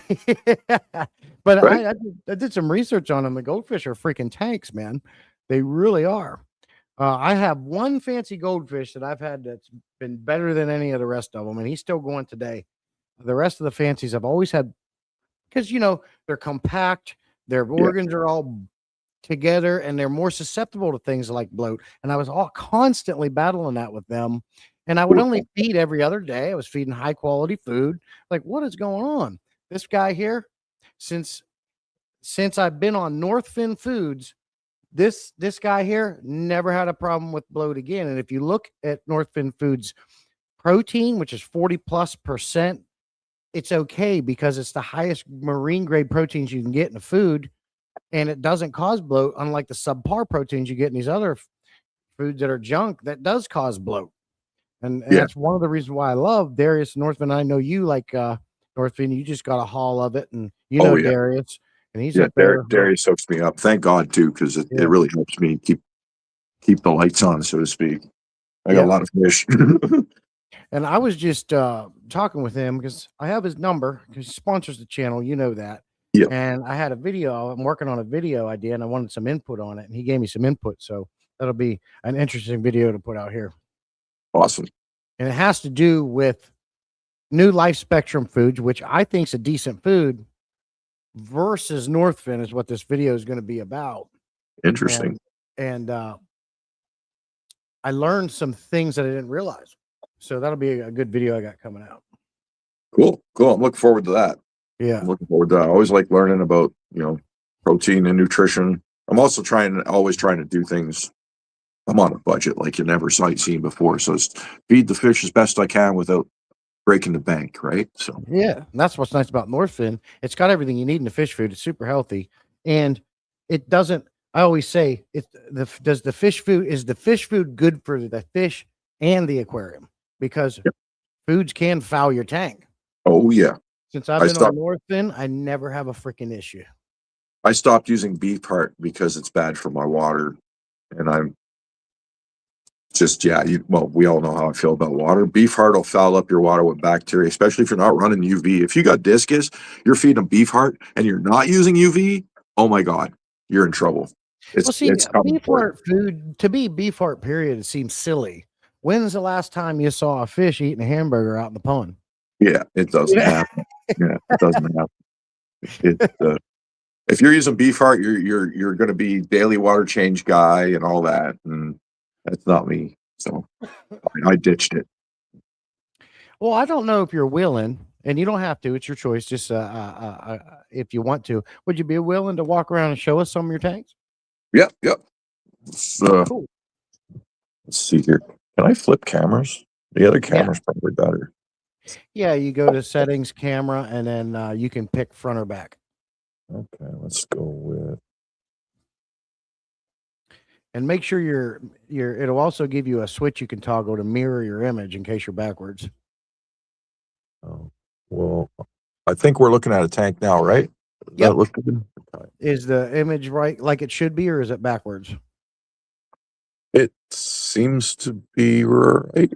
but right? I did some research on them. The goldfish are freaking tanks, man. They really are. I have one fancy goldfish that I've had that's been better than any of the rest of them, and he's still going today. The rest of the fancies I've always had because they're compact, their Yeah. organs are all together, and they're more susceptible to things like bloat. And I was all constantly battling that with them. And I would only feed every other day. I was feeding high quality food. Like, what is going on? This guy here, since I've been on Northfin Foods, this guy here never had a problem with bloat again. And if you look at Northfin Foods protein, which is 40+%, it's okay because it's the highest marine grade proteins you can get in the food, and it doesn't cause bloat, unlike the subpar proteins you get in these other foods that are junk that does cause bloat. And Yeah. that's one of the reasons why I love Darius Northman. I know you like Northman, you just got a haul of it, and Oh yeah. Darius, and he's Yeah. up there. Darius hooks me up. Thank God too, because it really helps me keep the lights on, so to speak. I got a lot of fish. And I was just talking with him because I have his number because he sponsors the channel. You know that. Yeah. And I had a video. I'm working on a video idea, and I wanted some input on it. And he gave me some input. So that'll be an interesting video to put out here. Awesome. And it has to do with New Life Spectrum Foods, which I think is a decent food, versus Northfin is what this video is going to be about. Interesting. And I learned some things that I didn't realize. So that'll be a good video I got coming out. Cool. I'm looking forward to that. Yeah. I'm looking forward to that. I always like learning about, protein and nutrition. I'm also always trying to do things. I'm on a budget like you never seen before. So it's feed the fish as best I can without breaking the bank, right? So yeah, that's what's nice about Northfin. It's got everything you need in the fish food. It's super healthy, and it doesn't. I always say, is the fish food good for the fish and the aquarium? Because foods can foul your tank. Oh yeah. Since I've been on Northfin, I never have a freaking issue. I stopped using beef heart because it's bad for my water, and I'm just we all know how I feel about water. Beef heart will foul up your water with bacteria, especially if you're not running UV. If you got discus, you're feeding them beef heart and you're not using UV, oh my God, you're in trouble. It's beef heart food, to me, beef heart period, it seems silly. When's the last time you saw a fish eating a hamburger out in the pond? Yeah, it doesn't happen. Yeah, it doesn't happen. If you're using beef heart, you're going to be daily water change guy and all that, and that's not me. So I ditched it. Well, I don't know if you're willing, and you don't have to. It's your choice. Just if you want to, would you be willing to walk around and show us some of your tanks? Yep. Cool. Let's see here. Can I flip cameras? The other camera's probably better. Yeah, you go to settings, camera, and then you can pick front or back. Okay, let's go with. And make sure it'll also give you a switch you can toggle to mirror your image in case you're backwards. Oh, well, I think we're looking at a tank now, right? Yep. Look good? Is the image right like it should be, or is it backwards? It seems to be right.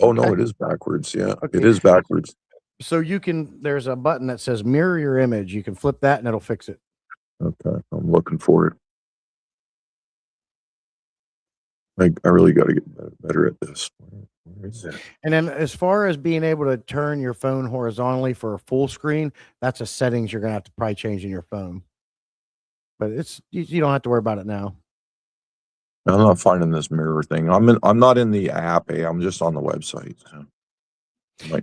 Oh no, it is backwards. Yeah, okay. It is backwards. So there's a button that says mirror your image. You can flip that and it'll fix it. Okay, I'm looking for it. I really got to get better at this. Where is it? And then as far as being able to turn your phone horizontally for a full screen, that's a settings you're going to have to probably change in your phone. But you don't have to worry about it now. I'm not finding this mirror thing. I'm not in the app. I'm just on the website.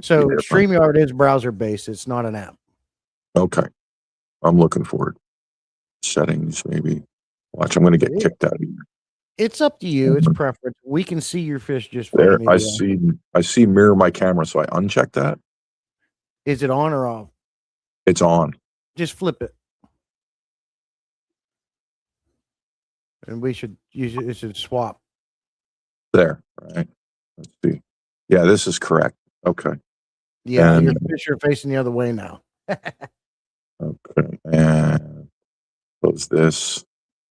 So StreamYard is browser based. It's not an app. Okay. I'm looking for it. Settings, maybe. Watch, I'm going to get kicked out of here. It's up to you. It's preference. We can see your fish just there. I see mirror my camera, so I uncheck that. Is it on or off? It's on. Just flip it. and it should swap. There, right? Let's see. Yeah, this is correct. Okay. Yeah, And your fish are facing the other way now. okay, and close this.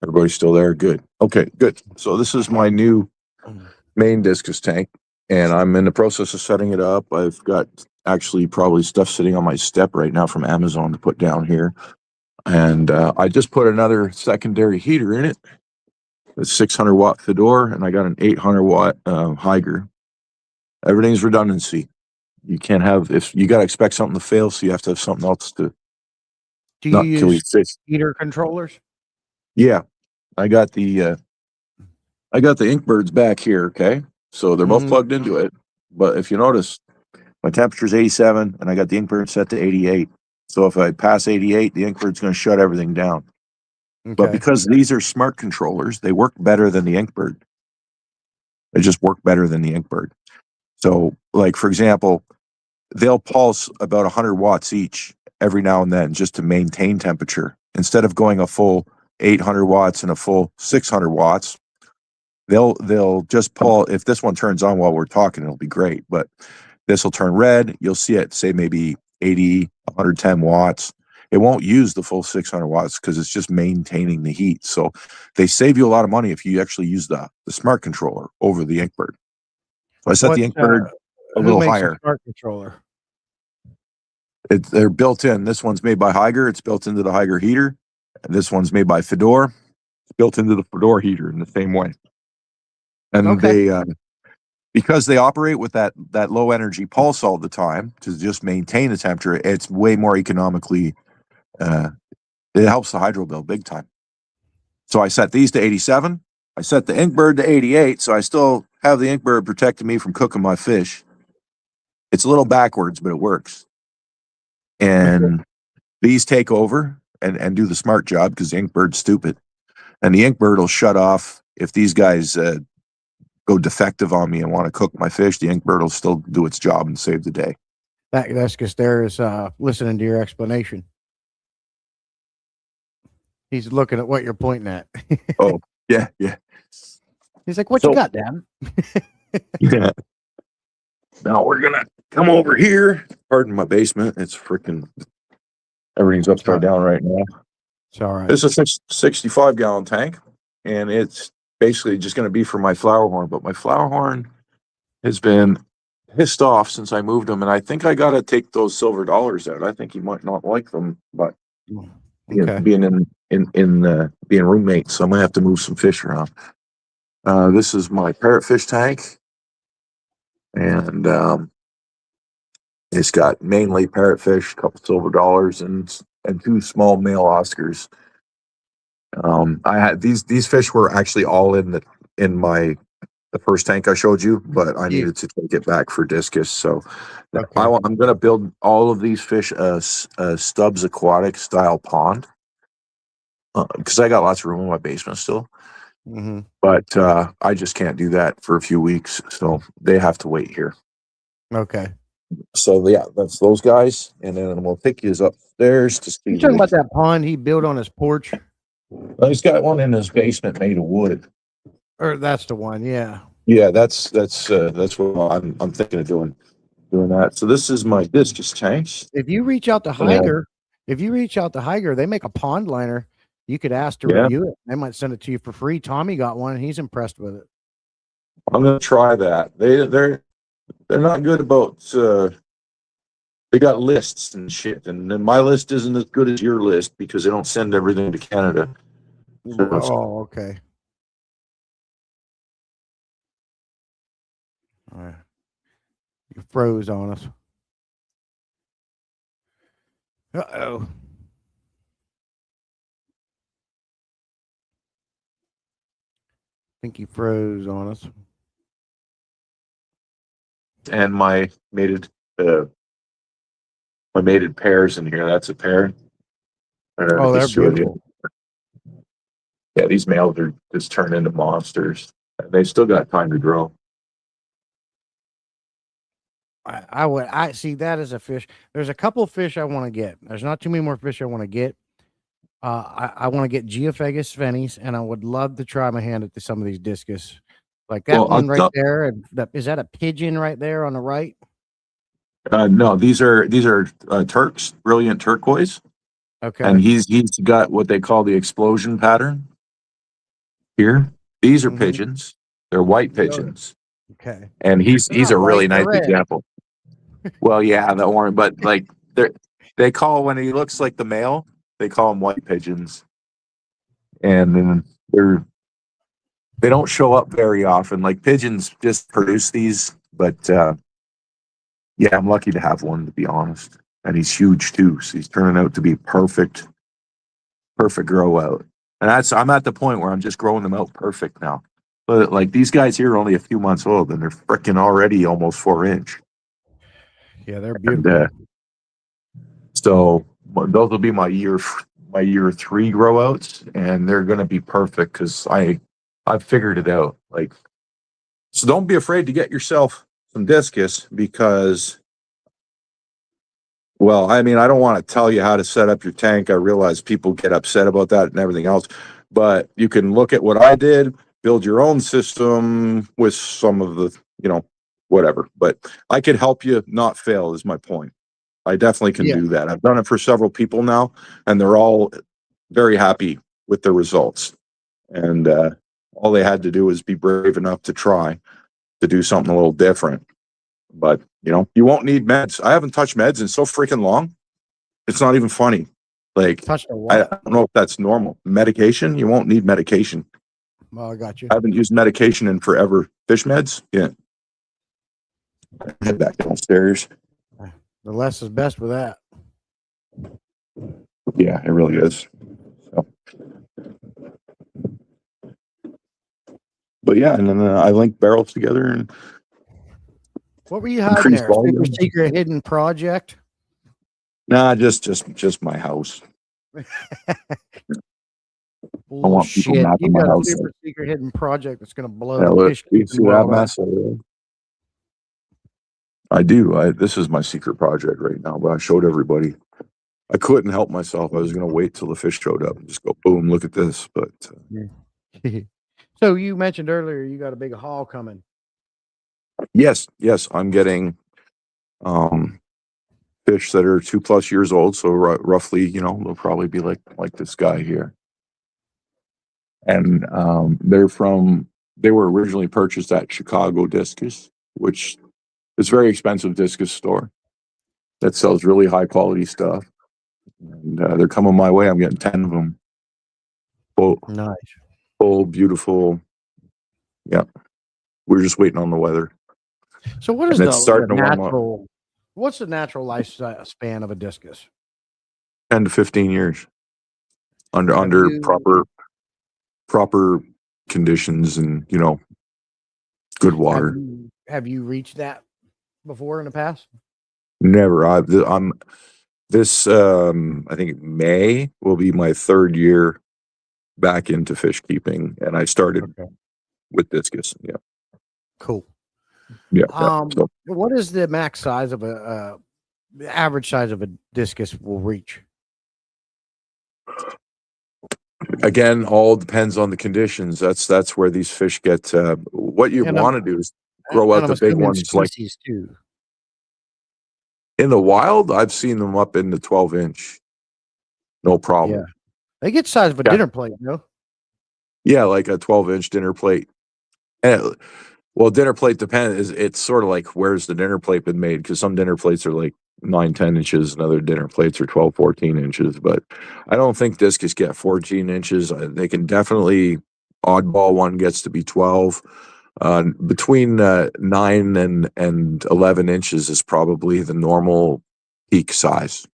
Everybody's still there? Good. Okay, good. So this is my new main discus tank, and I'm in the process of setting it up. I've got actually probably stuff sitting on my step right now from Amazon to put down here. And I just put another secondary heater in it. A 600 watt Fedor, and I got an 800 watt Higer. Everything's redundancy. You can't have, if you got to expect something to fail, so you have to have something else to Do you not kill your use fish. heater controllers? Yeah, I got the Inkbirds back here. Okay, so they're both plugged into it. But if you notice, my temperature's 87, and I got the Inkbird set to 88. So if I pass 88, the Inkbird's going to shut everything down. But Okay. because these are smart controllers, they work better than the Inkbird. They just work better than the Inkbird. So, like for example, they'll pulse about 100 watts each every now and then just to maintain temperature. Instead of going a full 800 watts and a full 600 watts, they'll just pull. If this one turns on while we're talking, it'll be great. But this will turn red. You'll see it say maybe 80, 110 watts. It won't use the full 600 watts because it's just maintaining the heat. So they save you a lot of money if you actually use the smart controller over the Inkbird. So I set the Inkbird a Who little makes higher. a smart controller? They're built in. This one's made by Higer. It's built into the Higer heater. This one's made by Fedor. It's built into the Fedor heater in the same way. And they, because they operate with that low energy pulse all the time to just maintain the temperature, it's way more economically. It helps the hydro bill big time. So I set these to 87. I set the Inkbird to 88. So I still have the Inkbird protecting me from cooking my fish. It's a little backwards, but it works. And these take over and do the smart job because the Inkbird's stupid. And the Inkbird will shut off if these guys go defective on me and want to cook my fish. The Inkbird will still do its job and save the day. That's because there is listening to your explanation. He's looking at what you're pointing at. Oh, yeah. He's like, "What you got, Dad?" Yeah. Now we're gonna come over here. Pardon my basement. It's freaking everything's upside down right now. It's all right. This is a 65 gallon tank, and it's basically just going to be for my flower horn. But my flower horn has been pissed off since I moved them, and I think I got to take those silver dollars out. I think he might not like them, but being being roommates, so I might have to move some fish around. This is my parrotfish tank, and it's got mainly parrotfish, a couple silver dollars, and two small male Oscars. I had these fish were actually all in the first tank I showed you, but I needed to take it back for discus. So I'm going to build all of these fish a Stubbs Aquatic style pond because I got lots of room in my basement still. But I just can't do that for a few weeks, so they have to wait here. Okay. So yeah, that's those guys, and then we'll take you upstairs to see. You talking about that pond he built on his porch? Well, he's got one in his basement made of wood. Or that's the one, yeah. Yeah, that's what I'm thinking of doing that. So this is my discus tanks. If you reach out to Higer, they make a pond liner. You could ask to review it. They might send it to you for free. Tommy got one and he's impressed with it. I'm gonna try that. They're not good about they got lists and shit, and then my list isn't as good as your list because they don't send everything to Canada. Oh, okay. All right. You froze on us. Uh-oh. I think you froze on us. And my mated pairs in here. That's a pair. Oh, they're beautiful. Yeah, these males are just turned into monsters. They still got time to grow. I see that as a fish. There's a couple of fish I want to get. There's not too many more fish I want to get. I want to get Geophagus Venis, and I would love to try my hand at some of these discus. Like that Well, I'll one right tell. there, and is that a pigeon right there on the right? No, these are Turks, brilliant turquoise, and Okay. he's got what they call the explosion pattern here. These are Mm-hmm. pigeons. They're white pigeons, Okay. and he's They're he's not a white, really they're nice red. example. Well, yeah, the orange, but like they call when he looks like the male, they call him white pigeons, and then they don't show up very often. Like pigeons just produce these, but yeah, I'm lucky to have one to be honest, and he's huge too. So he's turning out to be perfect grow out, and I'm at the point where I'm just growing them out perfect now. But like these guys here are only a few months old, and they're freaking already almost 4 inch. Yeah, they're And beautiful. so those will be my year 3 grow outs, and they're going to be perfect because I've figured it out. Like, so don't be afraid to get yourself some discus because, well, I mean, I don't want to tell you how to set up your tank. I realize people get upset about that and everything else, but you can look at what I did, build your own system with some of the, whatever. But I could help you not fail, is my point. I definitely can Yeah. do that. I've done it for several people now, and they're all very happy with the results. And all they had to do was be brave enough to try to do something a little different. But you won't need meds. I haven't touched meds in so freaking long. It's not even funny. Like Touched a I what? don't know if that's normal. Medication, you won't need medication. Well, I got you. I haven't used medication in forever. Fish meds, yeah. Head back downstairs. The less is best with that. Yeah, it really is. So. But yeah, and then I link barrels together and What were you hiding increase there? Super volume. secret hidden project? Nah, just my house. I want people Bullshit. You mapping my got a house. super secret hidden project that's going to blow Yeah, the look, fish you see that world up. mess over there? I do. This is my secret project right now, but I showed everybody. I couldn't help myself. I was going to wait till the fish showed up and just go, boom, look at this. But So you mentioned earlier you got a big haul coming. yes, I'm getting fish that are 2+ years old. So roughly, they'll probably be like this guy here. And they were originally purchased at Chicago Discus, which is a very expensive discus store that sells really high quality stuff. And they're coming my way. I'm getting 10 of them. Nice. Full, beautiful. Yeah. We're just waiting on the weather. So what is and it's the starting to warm up. natural, what's the natural lifespan of a discus? 10 to 15 years under Have under you proper conditions and good water. have you reached that before in the past? Never. I'm this I think May will be my 3rd year back into fish keeping, and I started with discus. Yeah. Cool. Yeah. So What is the max size of the average size of a discus will reach? again, all depends on the conditions. That's where these fish get. What you And want to do is grow out I'm the big assuming ones. Like species too. in the wild, I've seen them up in the 12-inch, no problem. Yeah. They get size of a dinner plate, Yeah, like a 12-inch dinner plate. And well, dinner plate depends. It's sort of like where's the dinner plate been made? Because some dinner plates are like 9-10 inches, and other dinner plates are 12-14 inches. But I don't think discus get 14 inches. They can definitely, oddball one gets to be 12. Between 9 and 11 inches is probably the normal peak size.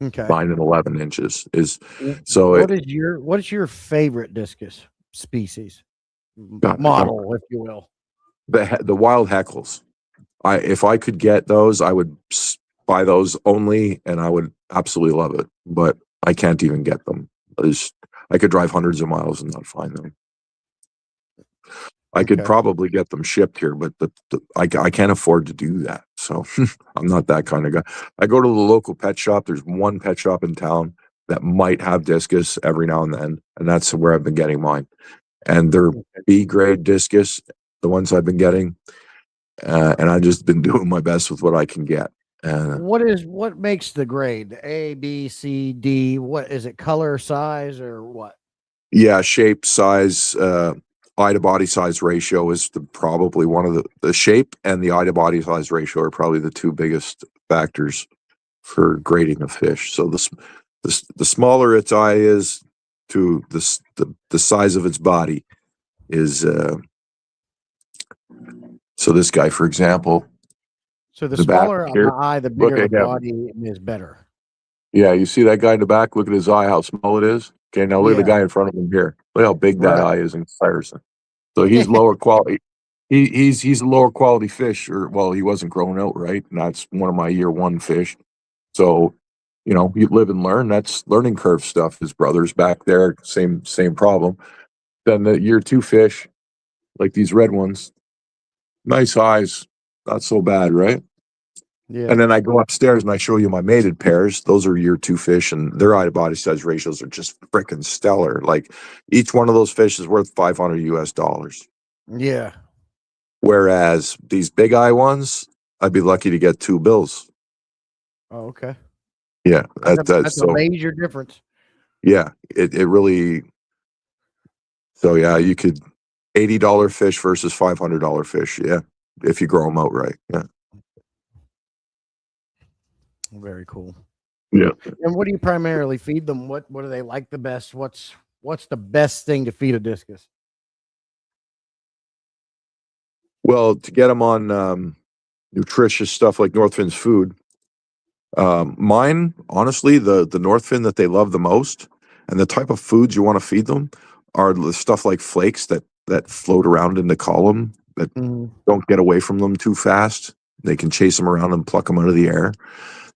Okay. 9 and 11 inches is so. What is your favorite discus species model, if you will? The wild heckles. If I could get those, I would buy those only, and I would absolutely love it. But I can't even get them. I could drive hundreds of miles and not find them. I could probably get them shipped here, but I can't afford to do that. So I'm not that kind of guy. I go to the local pet shop. There's one pet shop in town. that might have discus every now and then, and that's where I've been getting mine. And they're B grade discus, the ones I've been getting, and I've just been doing my best with what I can get. What makes the grade A, B, C, D? What is it? Color, size, or what? Yeah, shape, size, eye to body size ratio is probably one of the shape and the eye to body size ratio are probably the two biggest factors for grading a fish. So the smaller its eye is to the size of its body is so this guy, for example, So the the back smaller the here, eye, the look bigger the at him. body is better. Yeah, you see that guy in the back? Look at his eye, how small it is. Okay, now look at the Yeah, guy in front of him here. Look how big that right. eye is in comparison. So he's lower quality. He's a lower quality fish, or well, he wasn't grown out right, and that's one of my year one fish. So, you live and learn. That's learning curve stuff. His brother's back there, same problem. Then the year two fish, like these red ones, nice eyes, not so bad, right? Yeah, And then I go upstairs and I show you my mated pairs. Those are year two fish, and their eye to body size ratios are just freaking stellar. Like each one of those fish is worth $500. yeah. Whereas these big eye ones, I'd be lucky to get two bills. Oh, okay. Yeah, that's That's a so. major difference. Yeah, it really. So yeah, you could $80 fish versus $500 fish. Yeah, if you grow them out right. Yeah. Very cool. Yeah. And what do you primarily feed them? What do they like the best? What's the best thing to feed a discus? Well, to get them on nutritious stuff like Northfin's food, mine honestly, the Northfin that they love the most, and the type of foods you want to feed them are the stuff like flakes that float around in the column that Mhm. don't get away from them too fast. They can chase them around and pluck them out of the air.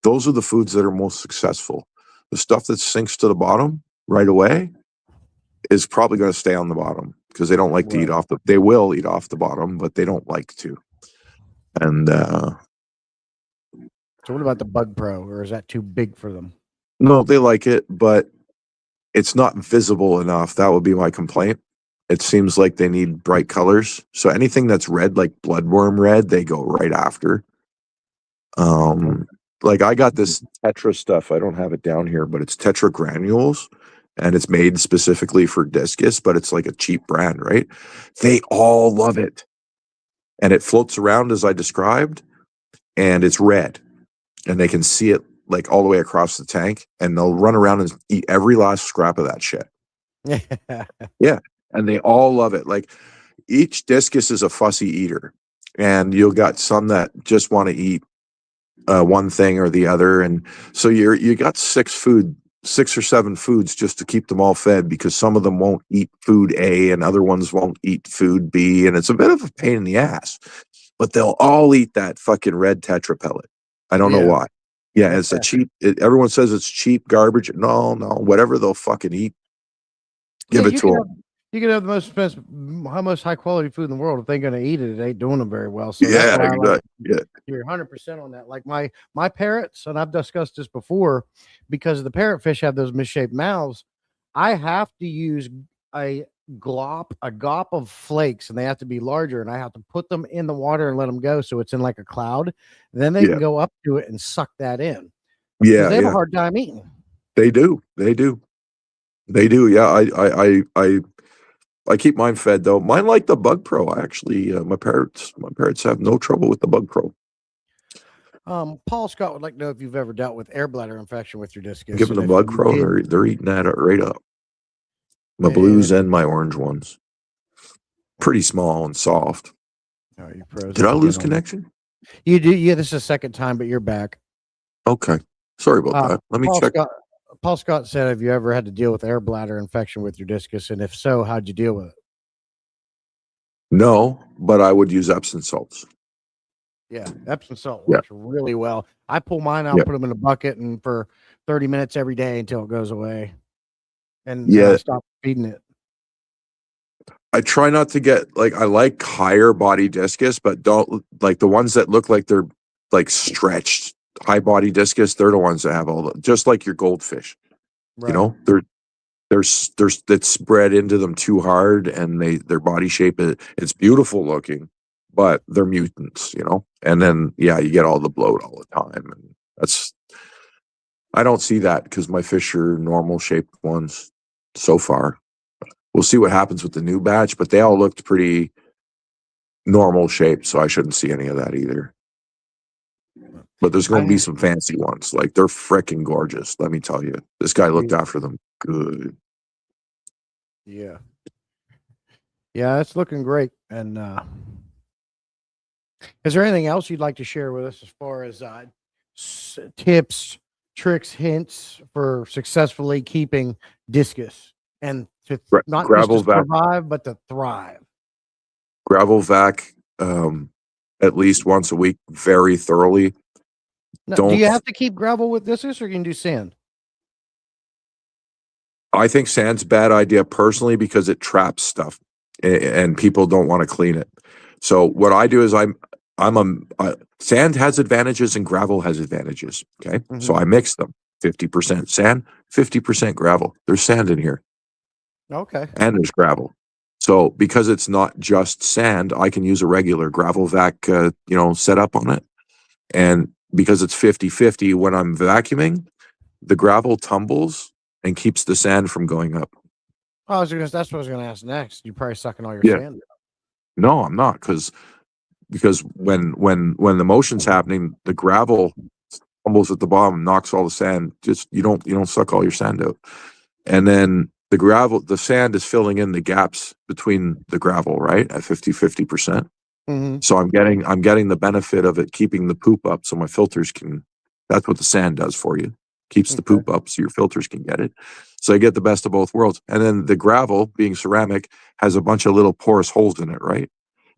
Those are the foods that are most successful. The stuff that sinks to the bottom right away is probably going to stay on the bottom because they don't like to Right. eat they will eat off the bottom, but they don't like to. And So what about the Bug Pro, or is that too big for them? no, they like it, but it's not visible enough. That would be my complaint. It seems like they need bright colors. So anything that's red, like bloodworm red, they go right after. Like I got this Tetra stuff. I don't have it down here, but it's Tetra granules and it's made specifically for discus, but it's like a cheap brand, right? They all love it. And it floats around as I described, and it's red. And they can see it like all the way across the tank, and they'll run around and eat every last scrap of that shit. Yeah. And they all love it. Like each discus is a fussy eater. And you'll got some that just want to eat one thing or the other, and so you got six or seven foods just to keep them all fed because some of them won't eat food A and other ones won't eat food B, and it's a bit of a pain in the ass. But they'll all eat that fucking red Tetra pellet. I don't know Yeah. why. Yeah, it's a cheap. Everyone says it's cheap garbage. No, whatever they'll fucking eat, give it to them. You can have the most expensive, most high quality food in the world. If they're going to eat it, it ain't doing them very well. So that's Yeah, why I like exactly. Yeah, you're 100% on that. Like my parrots, and I've discussed this before, because the parrotfish have those misshaped mouths. I have to use a a gop of flakes, and they have to be larger, and I have to put them in the water and let them go, so it's in like a cloud. Then they yeah, can go up to it and suck that in because yeah, they have a yeah. hard time eating. They do. They do. They do. Yeah, I keep mine fed though. Mine like the Bug Pro. I actually, my parents have no trouble with the Bug Pro. Paul Scott would like to know if you've ever dealt with air bladder infection with your discus, Give them and the if Bug you Pro, and did, they're eating that right up. My and if blues and my orange ones, pretty small and soft. oh, you froze Did I up lose again on me. connection? You do, yeah. This is the second time, but you're back. Okay, sorry about Uh, that. Let me Paul check. Scott. Paul Scott said, "Have you ever had to deal with air bladder infection with your discus, and if so, how'd you deal with it?" No, but I would use Epsom salts. Yeah, Epsom salt Yeah, works really well. I pull mine out, yeah, put them in a bucket, and for 30 minutes every day until it goes away, and then I yeah. stop feeding it. I try not to get like I like higher body discus, but don't like the ones that look like they're like stretched high body discus. They're the ones that have all the just like your goldfish. You Right. know, there's that's spread into them too hard, and their body shape it's beautiful looking, but they're mutants, you know. And then yeah, you get all the bloat all the time, and that's I don't see that because my fish are normal shaped ones so far. We'll see what happens with the new batch, but they all looked pretty normal shaped, so I shouldn't see any of that either. But there's going to be I some fancy ones. Like they're freaking gorgeous. Let me tell you, this guy looked after them good. yeah. Yeah, it's looking great. And is there anything else you'd like to share with us as far as tips, tricks, hints for successfully keeping discus and to not just to Gravel vac, survive, but to thrive? gravel vac, at least once a week, very thoroughly. Now, do you Don't. have to keep gravel with discus, or you can do sand? I think sand's a bad idea personally because it traps stuff, and people don't want to clean it. So what I do is I'm sand has advantages and gravel has advantages. Okay, so Hmm. I mix them. 50% sand, 50% gravel. There's sand in here Okay. and there's gravel. So because it's not just sand, I can use a regular gravel vac, setup on it. And because it's 50-50, when I'm vacuuming, the gravel tumbles and keeps the sand from going up. Oh, that's what I was going to ask next. You're probably sucking all your Yeah. sand. No, I'm not, because when the motion's happening, the gravel tumbles at the bottom, knocks all the sand. Just you don't suck all your sand out. And then the sand is filling in the gaps between the gravel, right? At 50%. Hmm. So I'm getting the benefit of it keeping the poop up so my filters can, that's what the sand does for you. Keeps the Okay. poop up so your filters can get it. So I get the best of both worlds. And then the gravel, being ceramic, has a bunch of little porous holes in it, right?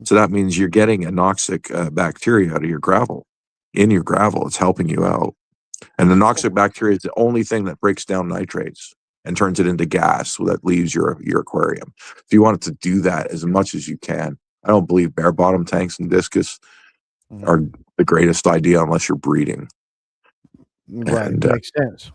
So that means you're getting anoxic bacteria out of your gravel. In your gravel, it's helping you out. And the anoxic bacteria is the only thing that breaks down nitrates and turns it into gas that leaves your aquarium. If you wanted to do that as much as you can, I don't believe bare bottom tanks and discus Hmm. are the greatest idea unless you're breeding. Right. And Makes sense.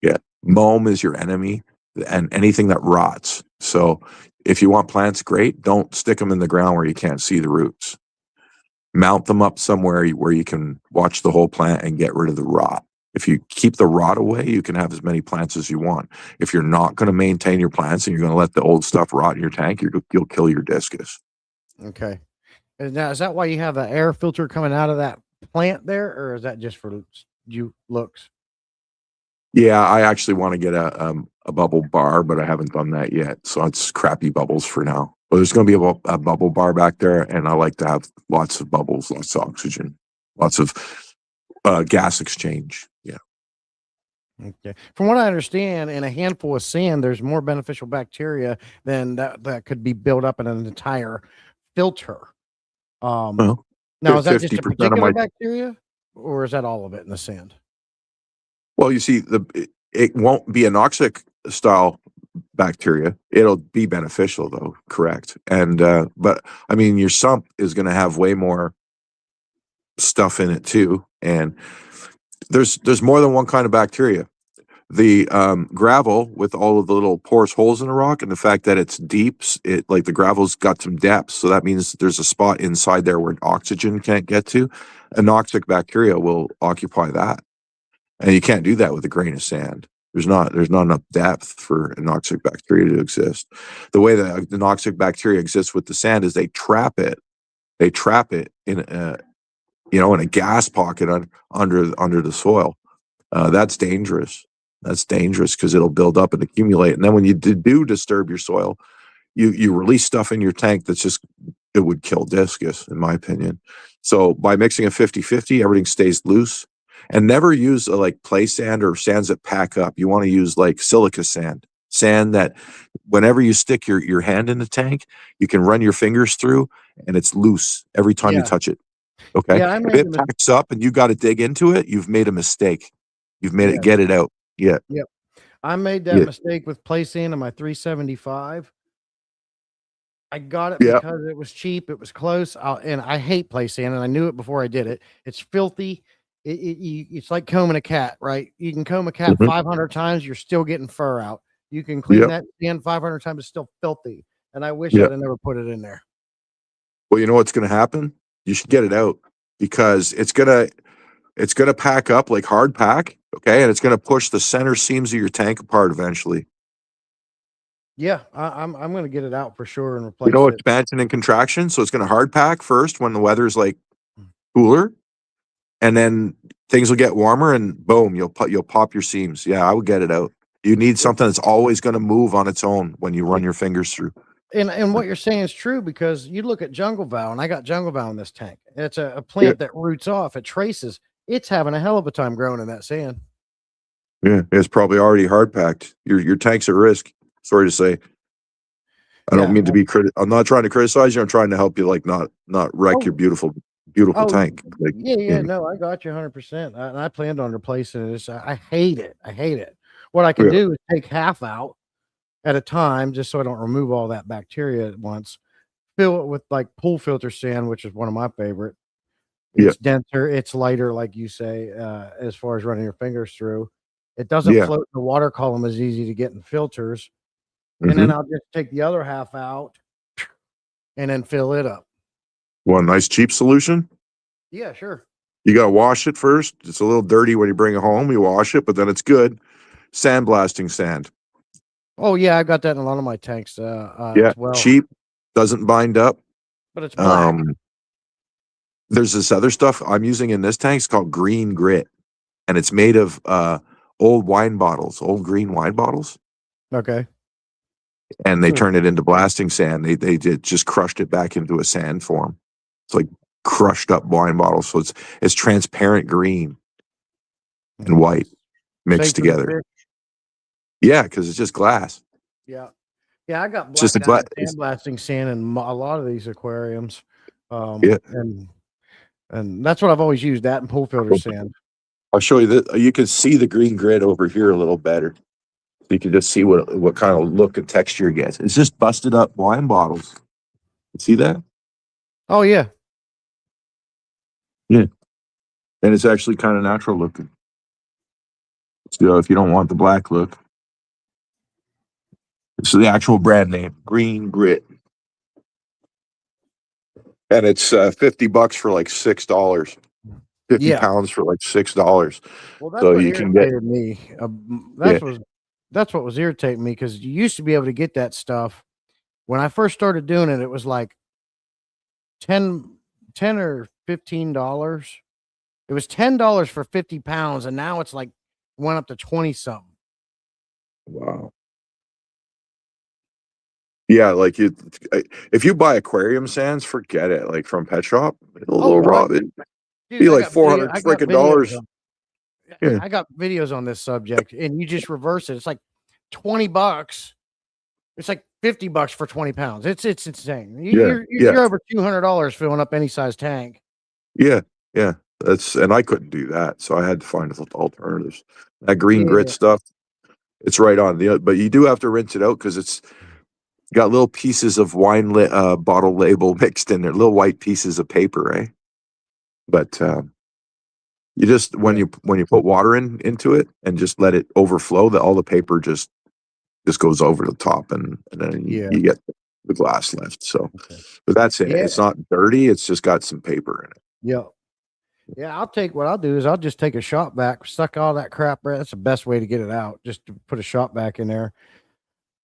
yeah, moam is your enemy and anything that rots. So if you want plants, great. Don't stick them in the ground where you can't see the roots. Mount them up somewhere where you can watch the whole plant and get rid of the rot. If you keep the rot away, you can have as many plants as you want. If you're not going to maintain your plants and you're going to let the old stuff rot in your tank, you'll kill your discus. Okay. And now, is that why you have an air filter coming out of that plant there, or is that just for you looks? Yeah, I actually want to get a bubble bar, but I haven't done that yet. So it's crappy bubbles for now. But there's going to be a bubble bar back there, and I like to have lots of bubbles, lots of oxygen, lots of gas exchange. Yeah. Okay. From what I understand, in a handful of sand, there's more beneficial bacteria than that could be built up in an entire filter. Um, Well, Now, is that just a 50% of particular my bacteria, or is that all of it in the sand? Well, you see, it won't be anoxic style bacteria. It'll be beneficial though, correct? And but I mean, your sump is going to have way more stuff in it too, and there's more than one kind of bacteria. The gravel with all of the little porous holes in the rock, and the fact that it's deep, it like the gravel's got some depth, so that means there's a spot inside there where oxygen can't get to. Anoxic bacteria will occupy that. And you can't do that with a grain of sand. There's not enough depth for anoxic bacteria to exist. The way that anoxic bacteria exists with the sand is they trap it. They trap it in a gas pocket under the soil. That's dangerous. That's dangerous because it'll build up and accumulate. And then when you do disturb your soil, you release stuff in your tank that's just it would kill discus, in my opinion. So by mixing a 50-50, everything stays loose. And never use like play sand or sands that pack up. You want to use like silica sand. Sand that whenever you stick your hand in the tank, you can run your fingers through and it's loose every time you Yeah. touch it. Okay. Yeah. I If made it the packs up and you got to dig into it, you've made a mistake. You've made it Yeah. get it out. Yeah. Yep. I made that Yeah. mistake with play sand on my 375. I got it Yeah. because it was cheap. It was close. And I hate play sand, and I knew it before I did it. It's filthy. It's like combing a cat, right? You can comb a cat Mhm. 500 times, you're still getting fur out. You can clean Yep. that sand 500 times, it's still filthy. And I wish I'd Yep. have never put it in there. Well, you know what's going to happen? You should get it out because it's gonna pack up like hard pack, okay, and it's gonna push the center seams of your tank apart eventually. Yeah, I'm gonna get it out for sure and You know replace it. expansion and contraction, so it's gonna hard pack first when the weather's like cooler, and then things will get warmer, and boom, you'll pop your seams. Yeah, I would get it out. You need something that's always gonna move on its own when you run your fingers through. And what you're saying is true because you look at jungle vow, and I got jungle vow in this tank. It's a Yeah, plant that roots off, it traces. It's having a hell of a time growing in that sand. yeah, it's probably already hard packed. Your tank's at risk. Sorry to say. I don't Yeah. mean to be I'm not trying to criticize you. I'm trying to help you, like not wreck your Oh, beautiful oh, tank. Like, yeah, you yeah. know, No, I got you 100%. And I planned on replacing it. I hate it. I hate it. What I can yeah, do is take half out at a time, just so I don't remove all that bacteria at once. Fill it with like pool filter sand, which is one of my favorite. yeah, It's denser, it's lighter, like you say, as far as running your fingers through. It doesn't yeah. float in the water column as easy to get in filters. And then Hmm. I'll just take the other half out and then fill it up. One nice cheap solution. Yeah, sure. You gotta wash it first. It's a little dirty when you bring it home. You wash it, but then it's good. Sandblasting sand. Oh yeah, I got that in a lot of my tanks Yeah, as well. cheap, doesn't bind up. But it's black. Um, there's this other stuff I'm using in this tank. It's called green grit, and it's made of old wine bottles, old green wine bottles, Okay. and they Hmm. turn it into blasting sand. They did just crushed it back into a sand form. It's like crushed up wine bottles, so it's transparent green and white mixed Safe for the together. fish. Yeah, because it's just glass. Yeah. Yeah, I got It's just black a glass. diamond sandblasting sand in a lot of these aquariums. Yeah. And that's what I've always used, that and pool filter sand. I'll show you that. You can see the green grit over here a little better. So you can just see what kind of look and texture it gets. It's just busted up wine bottles. See that? Oh yeah. Yeah. And it's actually kind of natural looking. So if you don't want the black look, it's the actual brand name, Green Grit. And it's $50 for like $6. 50 Yeah. pounds for like $6. Well, that's So what you can get, irritated me. yeah. That's what was irritating me because you used to be able to get that stuff. When I first started doing it, it was like 10, 10 or $15. It was $10 for 50 pounds, and now it's like went up to 20 something. Wow. Yeah, like if you buy aquarium sands, forget it. Like from Pet Shop, Oh, it'll right. rob it. Dude, Be like 400 freaking dollars. Yeah. I got videos on this subject, and you just reverse it. It's like 20 bucks. It's like 50 bucks for 20 pounds. It's insane. Yeah. Yeah. You're over $200 filling up any size tank. Yeah. Yeah. And I couldn't do that. So I had to find alternatives. That green grit Yeah. stuff, it's right on but you do have to rinse it out because it's got little pieces of bottle label mixed in there, little white pieces of paper, eh? But you just Yeah. when you put water into it and just let it overflow, that all the paper just goes over the top, and then Yeah. you get the glass left. So, Okay. but that's it. Yeah. It's not dirty. It's just got some paper in it. Yeah. Yeah. I'll do is I'll just take a shop vac, suck all that crap. Right. That's the best way to get it out. Just to put a shop vac in there,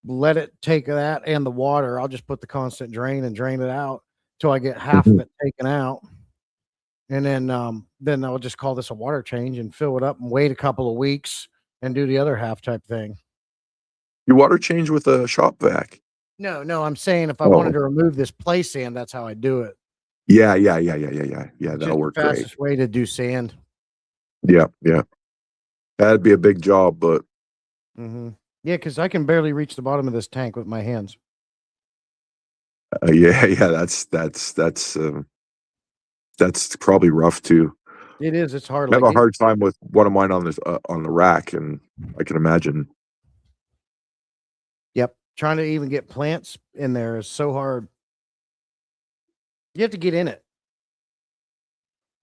let it take that and the water. I'll just put the constant drain and drain it out till I get half of Mhm. it taken out. And then I'll just call this a water change and fill it up and wait a couple of weeks and do the other half type thing. You water change with a shop vac. No, no, I'm saying if I wanted Oh, to remove this play sand, that's how I do it. yeah, yeah, yeah, yeah, yeah, yeah, yeah. It's That'll just the work great. fastest way to do sand. Yeah, yeah. That'd be a big job, but Hmm. Yeah, because I can barely reach the bottom of this tank with my hands. yeah, yeah. That's probably rough too. It is. It's hard. I have Like a it, hard time with one of mine on the rack, and I can imagine. yep. Trying to even get plants in there is so hard. You have to get in it.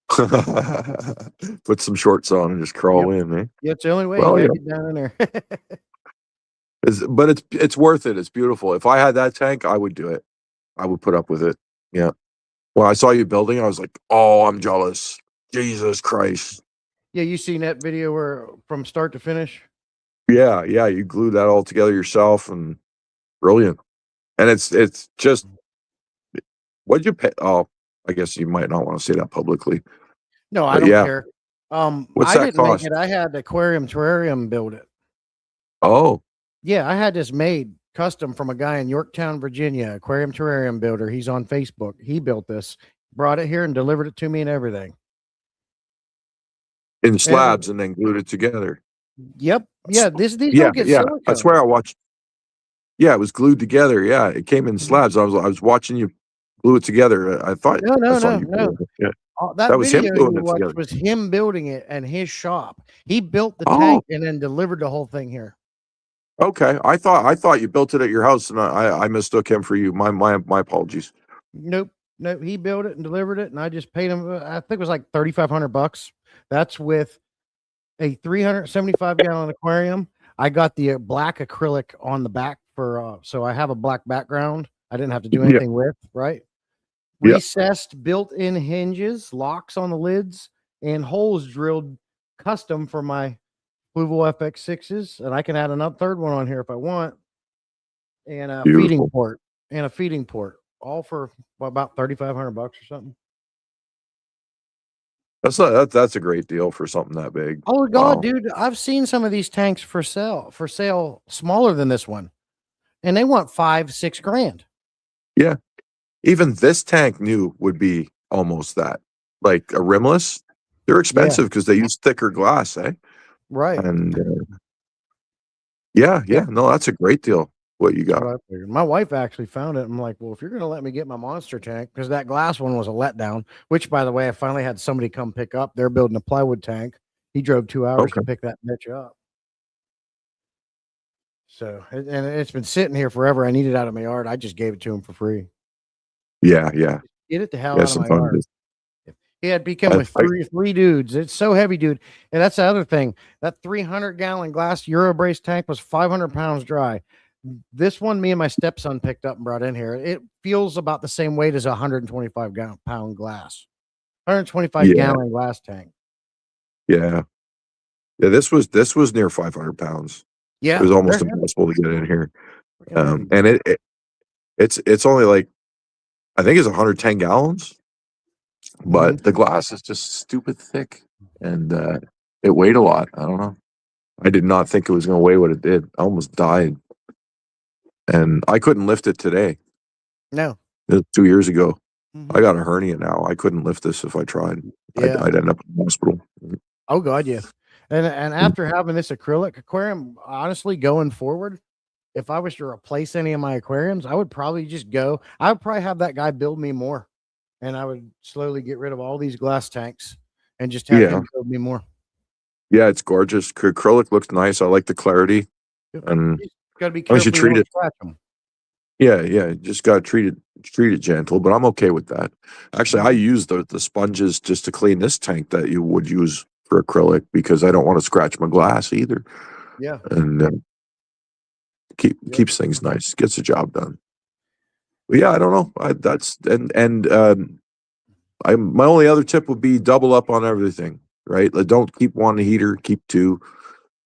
Put some shorts on and just crawl in, eh? Yeah, it's the only way. You Well, gotta yeah. get down in there. But it's worth it. It's beautiful. If I had that tank, I would do it. I would put up with it. Yeah. When I saw you building, I was like, "Oh, I'm jealous." Jesus Christ. Yeah, you seen that video where from start to finish? Yeah, yeah. You glued that all together yourself, and brilliant. And it's just what'd you pay? Oh, I guess you might not want to say that publicly, No, I but don't yeah. care. What's I that didn't make cost? it. I had aquarium terrarium build it. Oh, Yeah, I had this made custom from a guy in Yorktown, Virginia, aquarium terrarium builder. He's on Facebook. He built this, brought it here and delivered it to me and everything. in And it was, slabs and then glued it together. yep. Yeah, these Yeah, don't get yeah. I silicone. swear I watched. Yeah, it was glued together. Yeah, it came in slabs. I was watching you glue it together. I thought No, I no, saw no, you no. gluing it. Yeah, That that was him video gluing you it watched together. was him building it and his shop. He built the Oh, tank and then delivered the whole thing here. okay. I thought you built it at your house, and I mistook him for you. My apologies. Nope. Nope. He built it and delivered it, and I just paid him. I think it was like $3,500. That's with a 375-gallon aquarium. I got the black acrylic on the back for so I have a black background. I didn't have to do Yeah, anything with, right? yeah. Recessed built-in hinges, locks on the lids, and holes drilled custom for my Fluval FX6s, and I can add another third one on here if I want, and a feeding Beautiful. port all for about $3,500 or something. That's a great deal for something that big. Oh God, Wow. dude, I've seen some of these tanks for sale smaller than this one, and they want 5-6 grand. Yeah. Even this tank new would be almost that. Like a rimless, they're Yeah, expensive because they use thicker glass, eh? right. And yeah, Yeah, yeah. No, that's a great deal. What you that's got? what I figured. My wife actually found it. I'm like, well, if you're gonna let me get my monster tank, because that glass one was a letdown. Which, by the way, I finally had somebody come pick up. They're building a plywood tank. He drove 2 hours to Okay. pick that bitch up. So, and it's been sitting here forever. I need it out of my yard. I just gave it to him for free. Yeah, yeah. Get it the hell Yeah, out of my sometimes yard. He had become I, with I three dudes. It's so heavy, dude. And that's the other thing. That 300-gallon glass Eurobrace tank was 500 pounds dry. This one, me and my stepson picked up and brought in here. It feels about the same weight as a 125-pound glass, 125 yeah, gallon glass tank. yeah. Yeah, this was near 500 pounds. It Yeah, was they're almost heavy, impossible to get in here. freaking heavy, dude. And it's only like I think it's 110 gallons, Mm-hmm. but the glass is just stupid thick, and it weighed a lot. I don't know. I did not think it was going to weigh what it did. I almost died, and I couldn't lift it today. No. It was 2 years ago. Mm-hmm. I got a hernia now. I couldn't lift this if I tried. Yeah. I'd end up in the hospital. Oh God, yeah. And after having this acrylic aquarium, honestly, going forward, if I was to replace any of my aquariums, I would probably just go. I would probably have that guy build me more, and I would slowly get rid of all these glass tanks and just have Yeah, him build me more. yeah, it's gorgeous. Acrylic looks nice. I like the clarity, Yep. and You got to be as long as you careful you treat don't it, scratch them. yeah, yeah, you just got to treat it gentle. But I'm okay with that. Actually, I Mhm. use the sponges just to clean this tank that you would use for acrylic because I don't want to scratch my glass either, Yeah. and Yep. keeps things nice, gets the job done. But yeah, I don't know. That's and I my only other tip would be double up on everything. Right, like, don't keep one heater, keep two.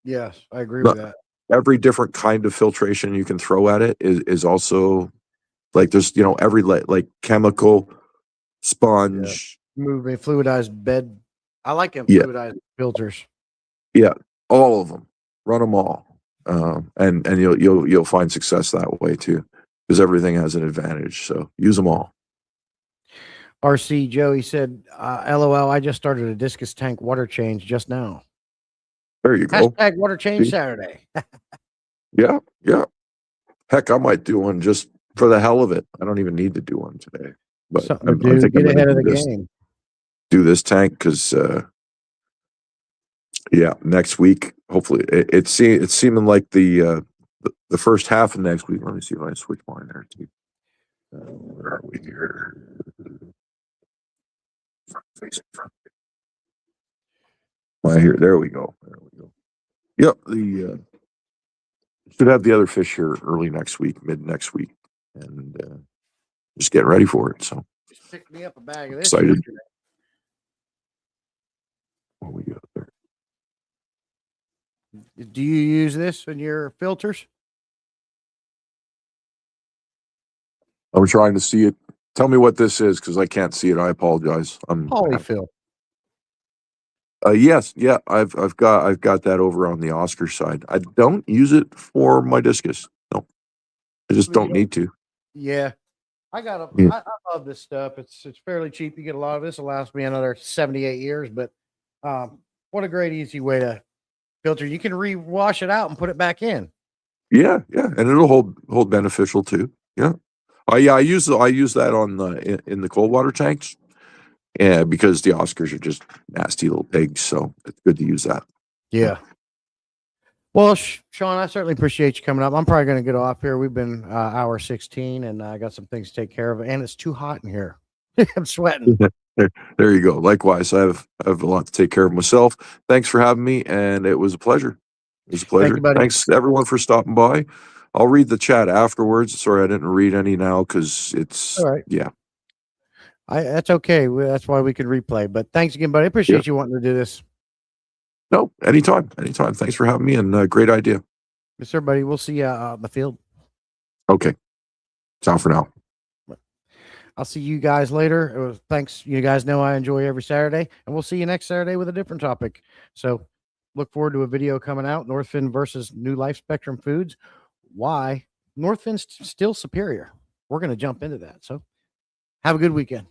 Yes, I agree with Not that. every different kind of filtration you can throw at it is also like there's every like chemical Yeah. sponge. Move a fluidized bed. I like them Yeah, fluidized filters. yeah, all of them. Run them all, and you'll find success that way too, because everything has an advantage. So use them all. RC Joey said, LOL, I just started a discus tank water change just now. There you go. Hashtag water change See? Saturday. Yeah, yeah. Heck, I might do one just for the hell of it. I don't even need to do one today, but Something to I do. think I'm Get going to ahead of do the this game. tank because yeah, next week hopefully it's seeming like the first half of next week. Let me see if I switch mine there too. Where are we here? Front facing front. Right here, there we go. There we go. Yep, the should have the other fish here early next week, mid next week, and just getting ready for it. So Just picked me up a bag of this excited. yesterday. What we got there? Do you use this in your filters? I'm trying to see it. Tell me what this is because I can't see it. I apologize. Polyfill. Yes, yeah, I've got that over on the Oscar side. I don't use it for my discus. No, I just don't need to. Yeah. I got a. Yeah. I love this stuff. It's fairly cheap. You get a lot of this. Will last me another 78 years. But what a great easy way to filter. You can rewash it out and put it back in. Yeah, and it'll hold beneficial too. Yeah. I use that on the in the cold water tanks. Yeah, because the Oscars are just nasty little pigs, so it's good to use that. Yeah. Well, Shawn, I certainly appreciate you coming up. I'm probably going to get off here. We've been hour 16, and I got some things to take care of, and it's too hot in here. I'm sweating. There you go. Likewise, I have a lot to take care of myself. Thanks for having me, and it was a pleasure. It was a pleasure. Thank you, buddy. Thanks everyone for stopping by. I'll read the chat afterwards. Sorry, I didn't read any now because it's All right. yeah. That's okay. That's why we could replay. But thanks again, buddy. I appreciate you wanting to do this. No, anytime. Thanks for having me, and great idea. Yes, sir, buddy. We'll see you on the field. Okay. Ciao for now. I'll see you guys later. Thanks. You guys know I enjoy every Saturday, and we'll see you next Saturday with a different topic. So look forward to a video coming out, Northfin versus New Life Spectrum Foods. Why Northfin's still superior. We're going to jump into that. So have a good weekend.